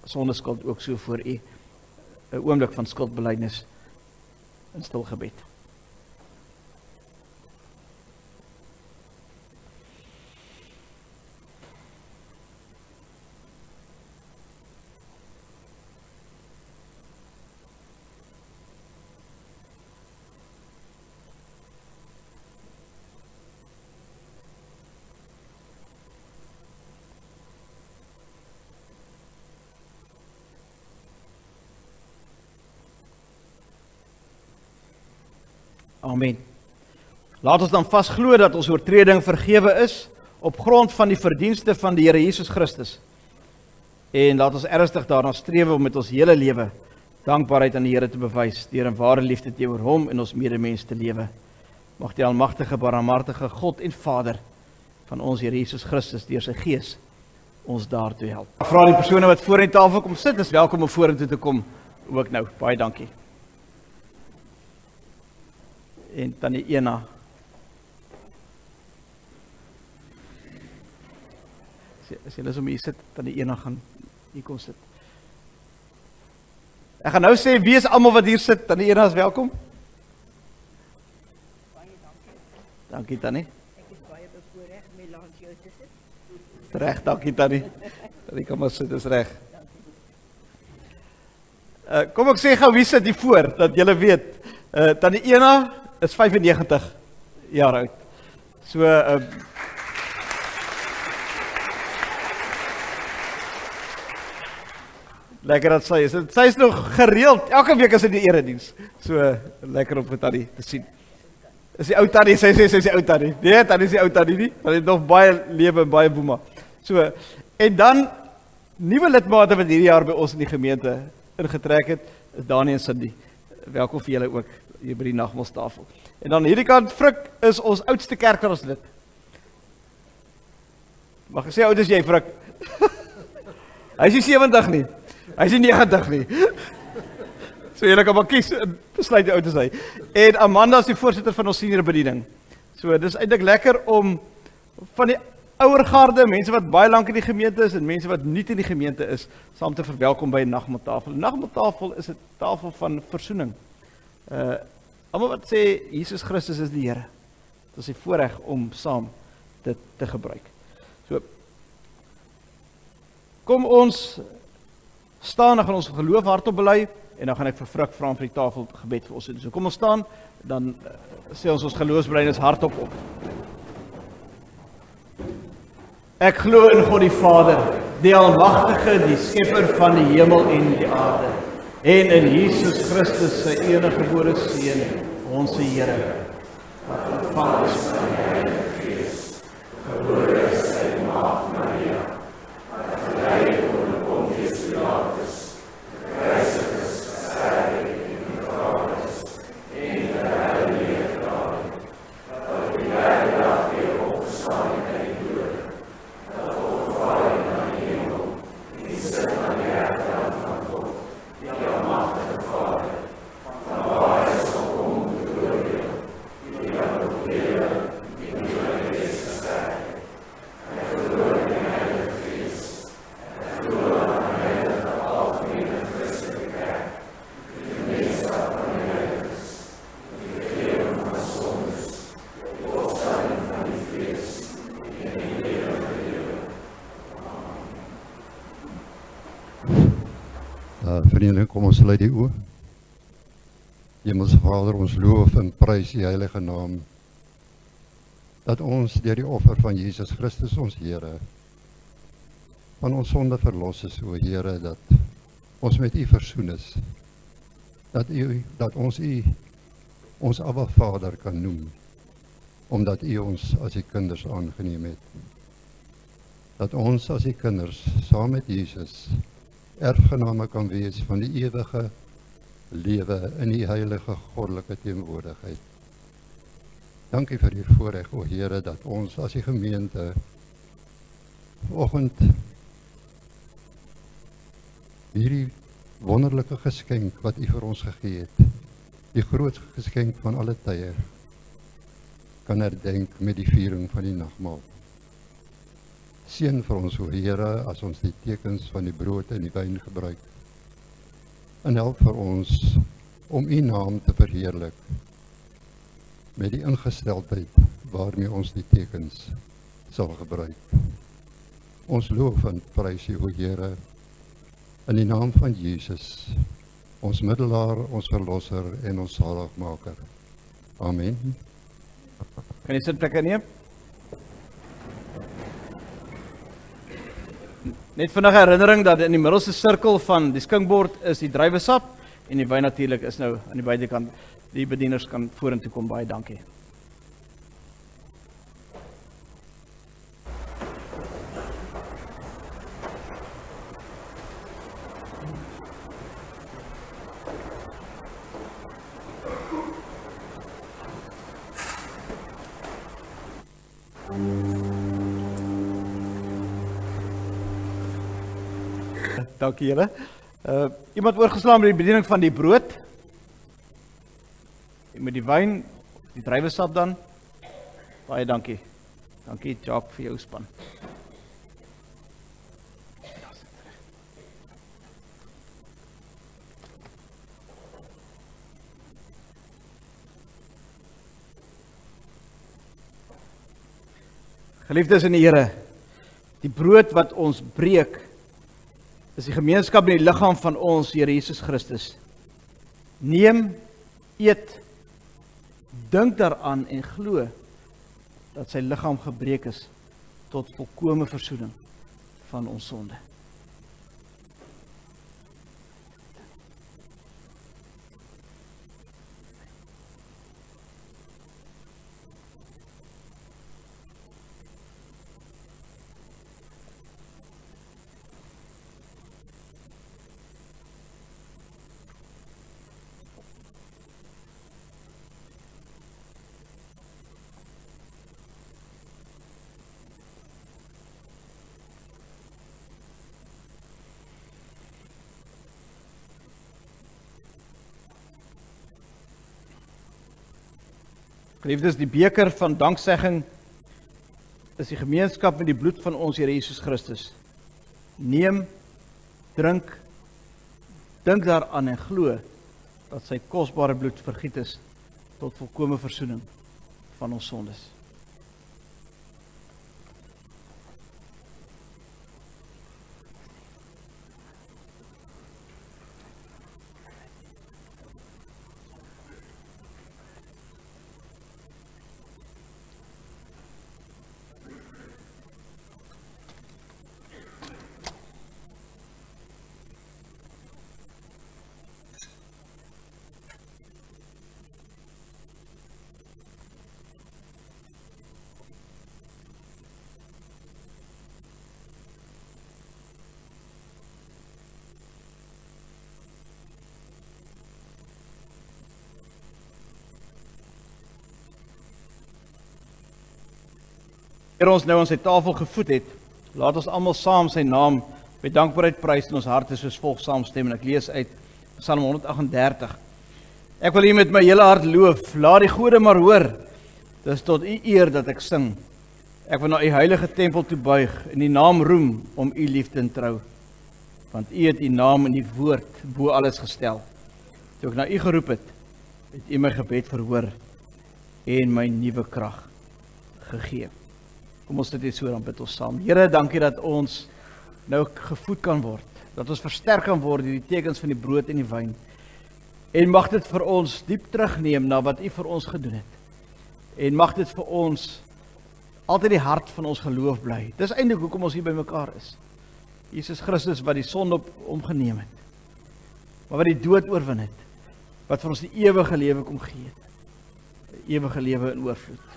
sondeskuld ook so voor U. 'n oomblik van skuldbelydenis in stil gebed. Amen. Laat ons dan vast glo dat ons oortreding vergewe is op grond van die verdienste van die Here Jesus Christus. En laat ons ernstig daarna streef om met ons hele lewe dankbaarheid aan die Here te bewys, deur in ware liefde teenoor hom en ons medemens te lewe. Mag die almagtige, barmhartige God en Vader van ons Here Jesus Christus deur sy Gees ons daartoe help. Ek vra die persone wat voor in die tafel kom sit, is welkom om vorentoe te kom ook nou. Baie dankie. En Tannie Ena. As jy is om hier sit, Tannie Ena gaan hier kom sit. Ek gaan nou sê, wie is almal wat hier sit? Tannie Ena is welkom. Baie dankie. Dankie Tannie. Ek is baie bevoorreg om hier langs jou te sit. Reg, dankie Tannie. Tannie kan maar sit, is reg. Kom ek sê gou, wie sit hier voor, dat julle weet. Tannie Ena is 95 jaar oud. So, lekker dat sy is. Sy is nog gereeld, elke week is in die erediens. So, lekker om vir Tannie te sien. Is die ou Tannie, sy sê sy is die ou Tannie. Nee, Tannie is die ou Tannie nie. Tannie het nog baie lewe en baie boema. So, en dan, nuwe lidmate wat hierdie jaar by ons in die gemeente ingetrek het, is Dani en Cindy. Welkom vir julle ook hier by die nagmaalstafel. En dan hierdie kant, Frik is ons oudste kerkraadslid. Mag ek sê, oud is jy, Frik? Hy is nie 70 nie. Hy is nie 90 nie. So julle kan maar kies, besluit die oud is hy. En Amanda is die voorsitter van ons senior bediening. So dis eintlik lekker om van die ouer garde, mense wat baie lank in die gemeente is en mense wat nuut in die gemeente is, saam te verwelkom by 'n nagmaaltafel. 'n Nagmaaltafel is 'n tafel van versoening. Almal wat sê Jesus Christus is die Here. Dit is 'n voorreg om saam dit te gebruik. So kom ons staan, dan gaan ons geloof hardop bely en dan gaan ek vir Frik vra om vir die tafel gebed vir ons te doen. So kom ons staan, dan sê ons geloofsbelijdenis hardop op. Ek glo in God die Vader, die Almagtige, die Skepper van die hemel en die aarde, en in Jesus Christus sy eniggebore Seun, ons Here, wat ontvang is van die Heilige Gees, gebore is uit die maag Vrienden, kom ons sluit die oë. Hemelse Vader, ons loof en prys die heilige naam, dat ons deur die offer van Jesus Christus ons Here, van ons sonde verlos is, o Here, dat ons met U versoen is, dat ons U, ons Abba Vader kan noem, omdat U ons as die kinders aangeneem het. Dat ons as die kinders, saam met Jesus, erfgename kan wees van die ewige lewe in die heilige goddelike teenwoordigheid. Dankie vir die voorreg, o Here, dat ons as die gemeente vanoggend hierdie wonderlike geskenk wat U vir ons gegee het, die grootste geskenk van alle tye, kan herdenk met die viering van die nagmaal. Seën vir ons, o Here, as ons die tekens van die brood en die wyn gebruik, en help vir ons om U naam te verheerlik, met die ingesteldheid waarmee ons die tekens sal gebruik. Ons loof en prys U, o Here, in die naam van Jesus, ons middelaar, ons verlosser en ons zaligmaker. Amen. Kan jy sitplekke neem? Net vinnig herinnering dat in die middelste sirkel van die skinkbord is die druiwesap en die wyn natuurlik is nou aan die buitekant. Die bedieners kan vorentoe kom, baie dankie. Dankie julle. Iemand oorgeslaan met die bediening van die brood. En met die wyn, die druiwesap dan. Baie dankie. Dankie Jacques vir jou span. Geliefdes in die Here, die brood wat ons breek, is die gemeenskap in die liggaam van ons Here Jesus Christus. Neem, eet, dink daaraan en glo dat sy liggaam gebreek is tot volkome versoening van ons sonde. Geliefdes, die beker van danksegging is die gemeenskap met die bloed van ons Here Jesus Christus. Neem, drink, dink daaraan en glo dat sy kosbare bloed vergiet is tot volkome versoening van ons sondes. Heer, ons nou aan sy tafel gevoed het, laat ons almal saam sy naam met dankbaarheid prys in ons harte soos volg saamstem, en ek lees uit Psalm 138. Ek wil U met my hele hart loof, laat die gode maar hoor, dis tot U eer dat ek sing. Ek wil na U heilige tempel toe buig, en U naam roem om U liefde en trou, want U het U naam in die woord bo alles gestel. Toe ek na U geroep het U my gebed verhoor, en my nuwe krag gegee. Kom ons dit so, dan bid ons saam. Here, dankie dat ons nou gevoed kan word, dat ons versterk kan word deur die tekens van die brood en die wyn. En mag dit vir ons diep terugneem na wat U vir ons gedoen het. En mag dit vir ons altyd die hart van ons geloof bly. Dis eintlik hoekom ons hier by mekaar is. Jesus Christus wat die sonde op hom geneem het, maar wat die dood oorwin het, wat vir ons die ewige lewe kom gee het. Die ewige lewe in oorvloed.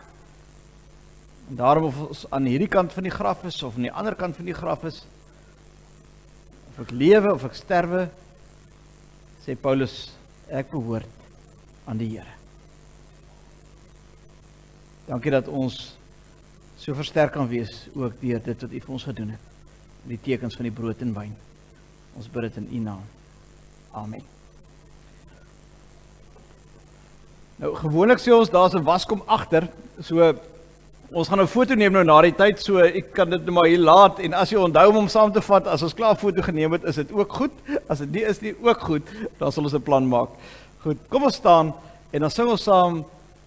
En daarom of ons aan hierdie kant van die graf is, of aan die ander kant van die graf is, of ek lewe, of ek sterwe, sê Paulus, ek behoort aan die Here. Dankie dat ons so versterk kan wees, ook deur dit wat U vir ons gedoen het, die tekens van die brood en wyn. Ons bid dit in U naam. Amen. Nou, gewoonlik sê ons, daar's 'n waskom agter, so ons gaan 'n foto neem nou na die tyd, so ek kan dit nou maar hier laat, en as jy onthou om hom saam te vat, as ons klaar 'n foto geneem het, is dit ook goed, as dit nie is nie, ook goed, dan sal ons 'n plan maak. Goed, kom ons staan, en dan sing ons saam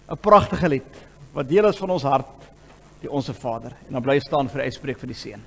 'n pragtige lied, wat deel is van ons hart, die Onse Vader, en dan bly staan vir die uitspreek vir die seën.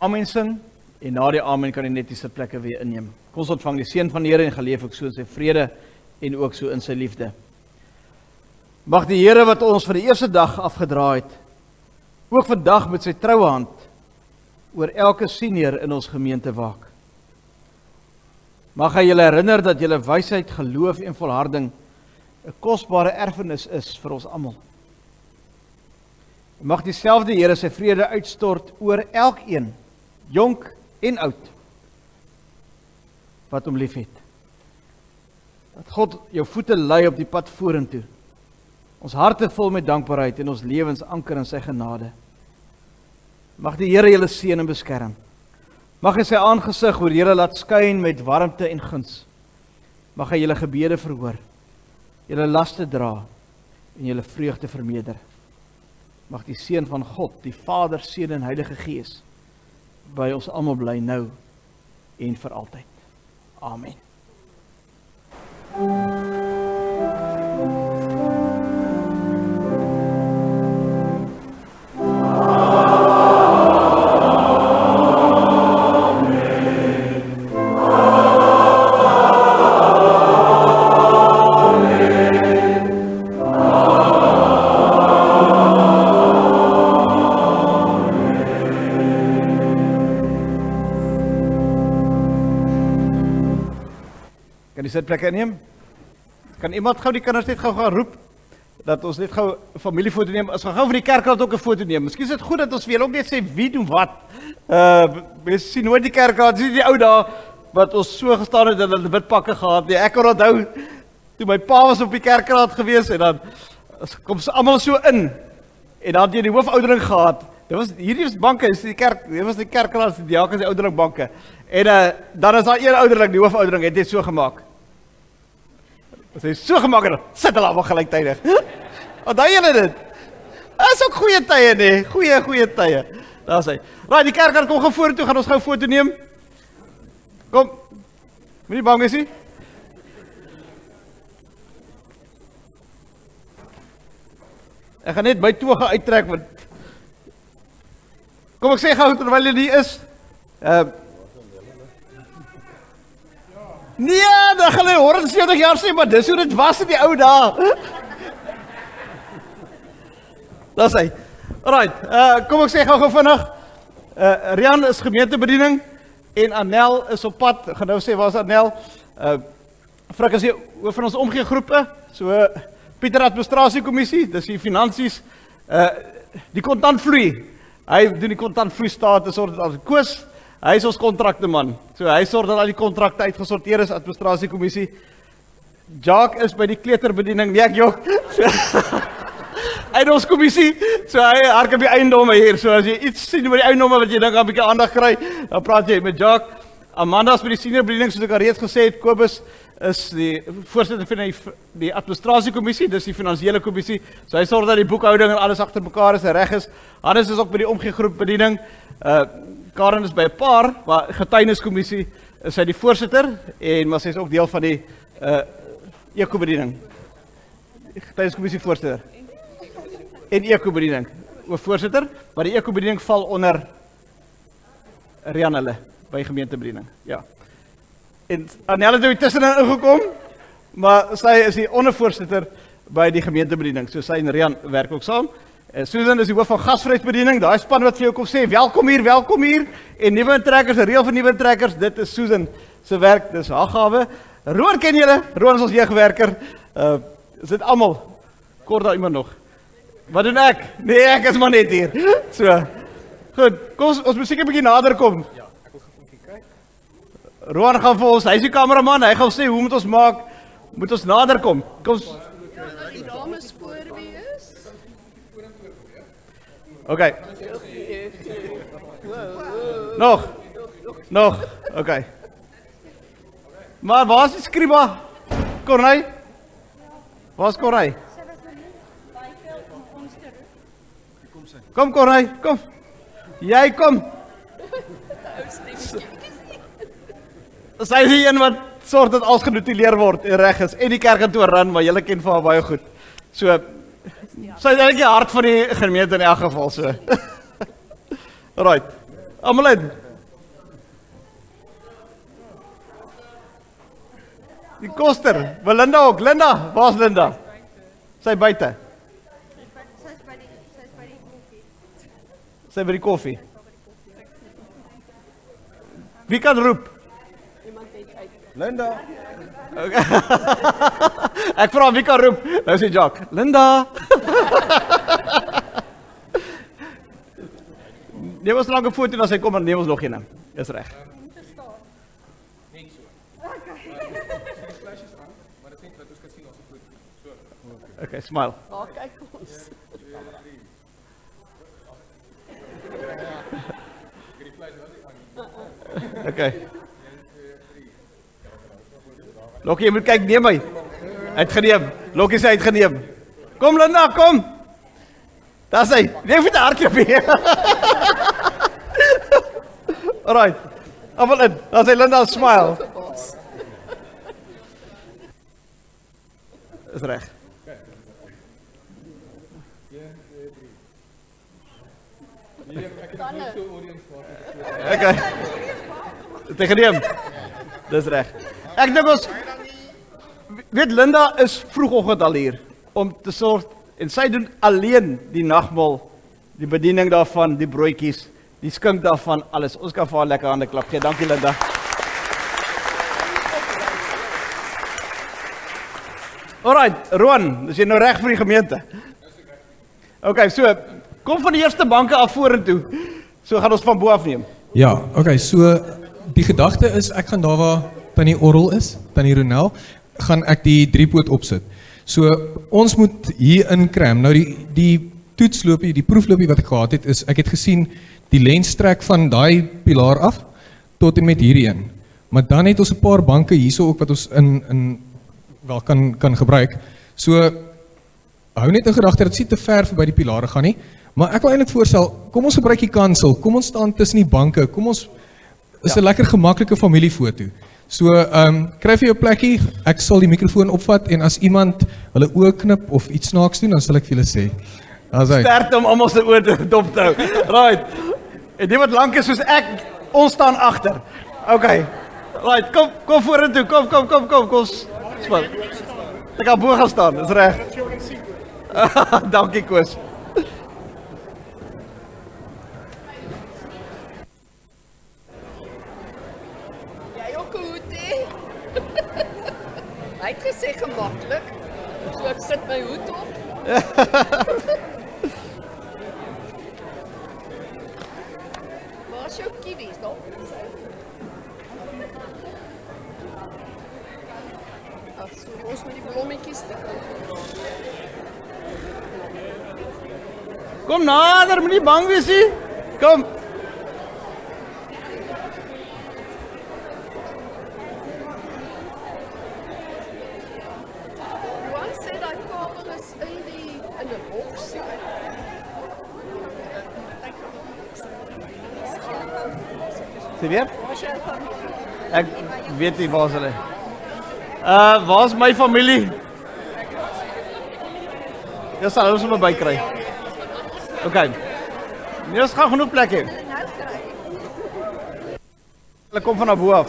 Amen sing, en na die amen kan jy net die sitplekke weer inneem. Kom ons ontvang die seën van die Here en geleef ook so in sy vrede en ook so in sy liefde. Mag die Here wat ons vir die eerste dag afgedra het, ook vandag met sy troue hand oor elke senior in ons gemeente waak. Mag hy julle herinner dat julle wysheid, geloof en volharding 'n kosbare erfenis is vir ons almal. Mag dieselfde Here sy vrede uitstort oor elkeen, jonk en oud, wat hom liefhet. Dat God jou voete lei op die pad vorentoe. Ons harte vol met dankbaarheid en ons lewens anker in sy genade. Mag die Here julle seën en beskerm. Mag hy sy aangesig oor julle laat skyn met warmte en guns. Mag hy julle gebede verhoor, julle laste dra en julle vreugde vermeerder. Mag die seën van God, die Vader, Seun en Heilige Gees by ons almal bly nou en vir altyd. Amen. Amen. die sitplekke inneem. Kan iemand gou die kinders net gou gaan roep, dat ons net gou 'n familiefoto neem, as we gou van die kerkraad ook 'n foto neem. Miskien is dit goed dat ons vir julle ook net sê wie doen wat. Mens sien nooit die kerkraad, dis die ou dae, wat ons so gestaan het, dat hulle wit pakke gehad, nee, ek kan onthou, toe my pa was op die kerkraad gewees, en dan kom ze almal so in, en dan het jy die hoofoudering gehad, hierdie was banke, dit was die kerkraad, die diakens, die ouderingbanke, en dan is daar een ouderling, die hoofoudering, het dit so gemaakt. As hy so gemaakt het, sit hulle allemaal gelijktydig. Wat daai julle dit? Dat is ook goeie tye, nee, goeie tye. Daar is hy. Raai, die kerkraad kom gaan vorentoe, gaan ons gou foto neem. Kom, moet nie bang is nie. Ek gaan net my toga uittrek, want kom ek sê gou, terwyl jy nie is. Nee, dan gaan hy 170 jaar sê, maar dis hoe dit was in die ou dae. Dat is hy. Alright, kom ek sê gou vinnig. Rian is gemeentebediening, en Anel is op pad, ek gaan nou sê, waar is Anel? Frik is die hoof van ons omgeegroepe, so Pieter Administratiekommissie, dis die finansies, die kontantvloei, hy doen die kontantvloei staat, is sorg dat Koos, hy is ons kontrakteman, so hy sorg dat al die kontrakte uitgesorteer is, administratiekommissie. Jacques is by die kleuterbediening, nee ek jok, uit ons kommissie, so hy hark op die eiendomme hier, so as jy iets sien oor die eiendomme wat jy dink aan 'n bietjie aandag kry, dan praat jy met Jacques. Amanda is by die senior bediening, soos ek al reeds gesê het, Kobus is die voorsitter van die administratiekommissie, dis die finansiële kommissie, so hy sorg dat die boekhouding en alles agter mekaar is en reg is. Hannes is ook by die omgegroep bediening, Karen is by 'n paar, maar getuieniskommissie is hy die voorsitter, maar sy is ook deel van die eko-bediening. Getuieniskommissie voorsitter. En eko-bediening, voorsitter, maar die eko-bediening val onder Rian hulle, by gemeentebediening, ja. En Anel het nou tussenin ingekom, maar sy is die ondervoorsitter by die gemeentebediening, so sy en Rian werk ook saam. Susan is die hoof van gasvryheidsbediening, daai span wat vir jou kom sê, welkom hier, en nuwe intrekkers, 'n reël van nuwe intrekkers, dit is Susan se werk, dis haar gawe. Roan ken julle, Roan is ons jeugwerker, is dit almal, kort daar iemand nog? Wat doen ek? Nee, ek is maar net hier, so, goed, kom ons moet seker 'n bietjie nader kom. Ja, ek wil gaan kyk. Roan gaan vir ons, hy is die kameraman, hy gaan sê, hoe moet ons maak, moet ons nader kom, kom. Die dames voor wie is? Okay. Nog, okay. Maar waar is die skriba? Corneil? Waar is Corneil? Kom Corneil, kom. Jy kom. Sy is die een wat sorg dat alles genotuleer word en reg is, en die kerkkantoor run, maar julle ken van haar baie goed. So, sy is eintlik die hart van die gemeente in elk geval, so. Right, almal in. Die koster, Linda ook, Linda, waar is Linda? Sy buite. Sy by die koffie. Wie kan roep? Linda. Okay. Ek vra wie kan roep? Nou sê Jacques, Linda. Neem ons lang 'n foto en as hy kom, dan neem ons nog een. Is reg. Okay, smile. Kyk ons. Okay. Lokkie, jy moet kyk, neem my. Uitgeneem. Lokkie sê uitgeneem. Kom Linda, kom. Daar is hy. Neem vir die hardloopie. Alright. Almal in. Daar is hy, Linda, smile. Is reg. Okay. Tegeneem. Dis reg. Ek dink ons weet Linda is vroegoggend al hier om te sorg en sy doen alleen die nagmaal, die bediening daarvan, die broodjies, die skink daarvan, alles. Ons kan vir haar lekker hande klap gee. Dankie Linda. Alright, Roan, is jy nou reg vir die gemeente? Okay, so, kom van die eerste banke af vorentoe. So gaan ons van bo af neem. Ja, okay, so die gedagte is ek gaan daar waar Tannie Orrel is, Tannie Ronel, gaan ek die driepoot opsit. So ons moet hier inkram. Nou die toetsloopie, die proefloopie wat ek gehad het is ek het gesien die lenstrek van daai pilaar af tot en met hierdie een. Maar dan het ons 'n paar banke hierso ook wat ons in wel kan gebruik. So hou net in gedagte dat dit nie te ver verby die pilare gaan nie, maar ek wil eintlik voorstel, kom ons gebruik die kansel, kom ons staan tussen die banke, kom ons is 'n lekker gemaklike familiefoto. So kry vir jou plekkie, ek sal die mikrofoon opvat en as iemand hulle oë knip of iets snaaks doen, dan sal ek vir julle sê. Sterkte om almal se oë te dop te hou. Right. En die wat lank is soos ek, ons staan agter. Okay. Right, kom vorentoe, kom. Spel. Ek kan bo gaan staan, dis reg. Dankie Koos. Jy ook goed, hè? Hy het gesê gemaklik. So ek sit my hoed op. Waar is jou kiewies dan? Ag, so ons met die blommetjies te koop. Kom nader, moenie bang wees nie. Kom. Johan sê daai kabel is in 'n boks. Sien weer? Waar is jou familie? Ek weet nie waar is hulle. Waar is my familie? Ja, sal ons hom bykry. Okay. Nee, ons gaan genoeg plek hê. Hulle kom van bo af.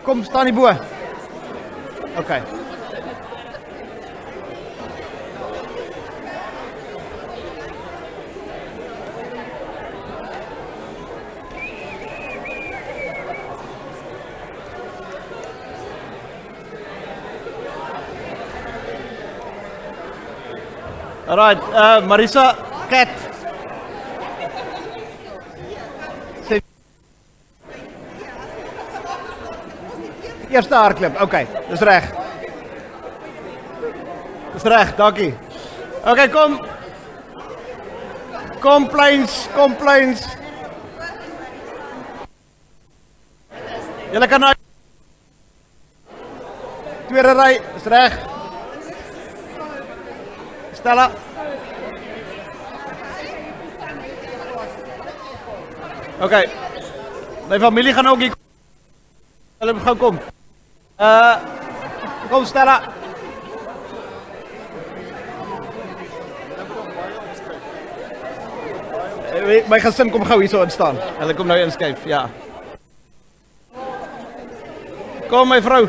Kom, staan hier bo. Okay. Alright, Marisa, Kat. Eerste hardklip, okay, dis reg. Dis reg, dankie. Okay, kom. Complaints. Julle kan nou tweede ry, is reg. Stella. Okay. My familie gaan ook hier. Hulle moet gou kom. Kom Stella. My gesin kom gou hier so instaan. Hulle kom nou inskuif, ja. Kom my vrou.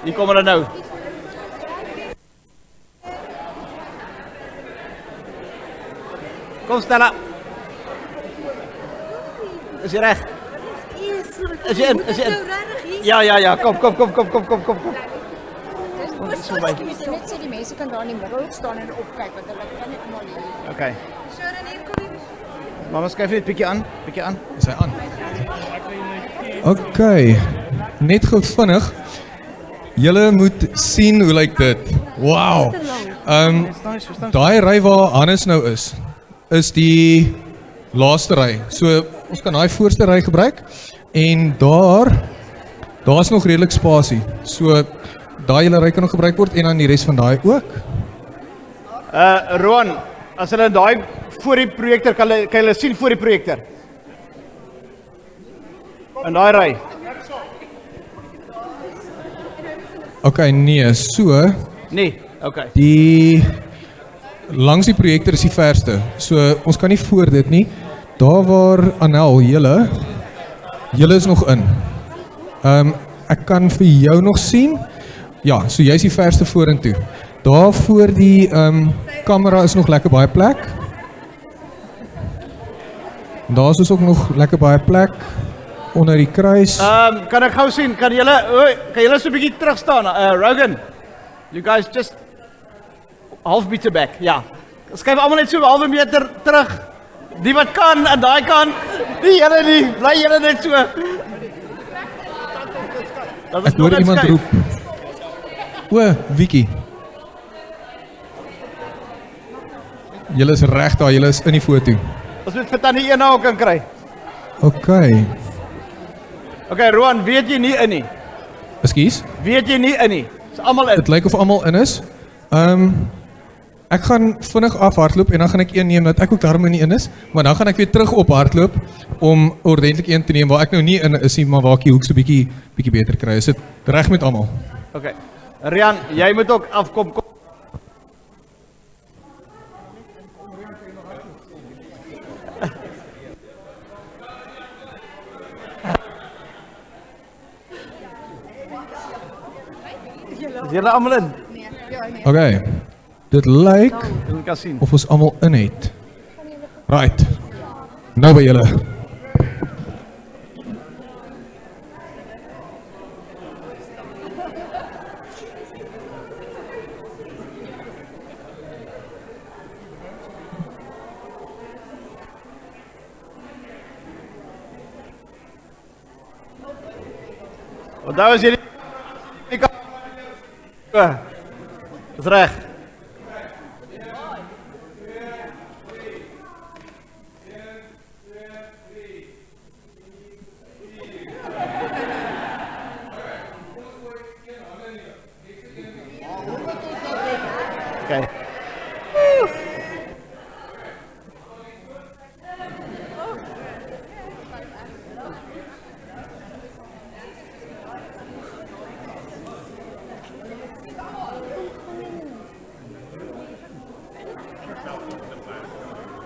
Hier kom hulle nou. Kom Stella. Is jy reg? Is jy in? Ja, kom. Dis net sê die mense kan daar in die middel staan en opkyk want hulle kan net maar hier. Okay. Mama skuif net bietjie aan. Is hy aan? Okay, net gou vinnig. Julle moet sien hoe lyk dit. Wow. Daai ry waar Hannes nou is die laaste ry. So ons kan daai voorste ry gebruik en daar's nog redelik spasie. So daai hele ry kan nog gebruik word en dan die res van daai ook. Roan, as hulle daai voor die projektor kan hulle sien voor die projektor. En daai ry. Okay, nee, so Nee, okay. die langs die projektor is die verste. So ons kan nie voor dit nie. Daar waar Anel, julle is nog in. Ek kan vir jou nog sien. Ja, so jy is die verste vorentoe. Daar voor die kamera is nog lekker baie plek. Daar is ook nog lekker baie plek onder die kruis. Kan ek gou sien, kan julle so 'n bietjie terug staan? Rogan, you guys just half meter back, ja. Skuif almal net so 'n halwe meter terug. Die wat kan aan daai kant, die julle nie, bly julle net so. Dat is Ek hoor nog iemand skuif. roep. O, Vicky. Julle is reg daar, julle is in die foto. Ons moet vir tannie Ena ook kan kry. OK. Okay, Roan, weet jy nie in nie? Ekskuus. Weet jy nie in nie? Is almal in. Dit lyk of almal in is. Ek gaan vinnig afhardloop en dan gaan ek een neem dat ek ook daarmee nie in is, maar dan gaan ek weer terug op hardloop om ordentlik een te neem waar ek nou nie in is nie, maar waar ek die hoek so bietjie beter kry. Is dit reg met almal? Okay. Rian, jy moet ook afkom. Kom. Is julle almal in? OK. Dit lyk Julle kan sien. of ons almal in het. Right. Nou by julle. Onthou as jy nie kan. Dis reg. Okay.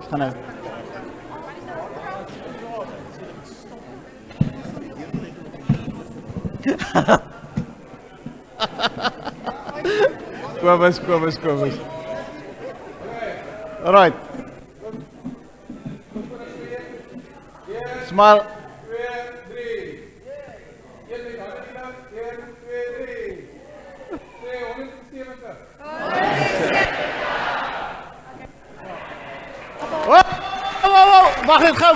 Gaan nou. Kom. All right. Smile. 2, 3. Jy het hande in 1, 2, 3. 270. Wag net gou.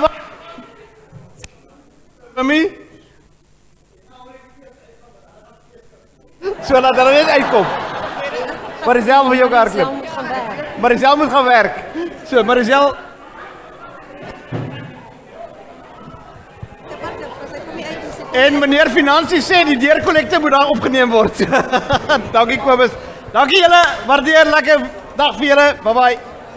Mami. So laat hulle net uitkom. Marisel moet jou hardloop. Marisel moet gaan werk. So Marisel. En meneer Finansie sê die deurkollekte moet daar opgeneem word. Dankie Kobus. Dankie julle. Waardeer lekker dag vir julle. Bye bye.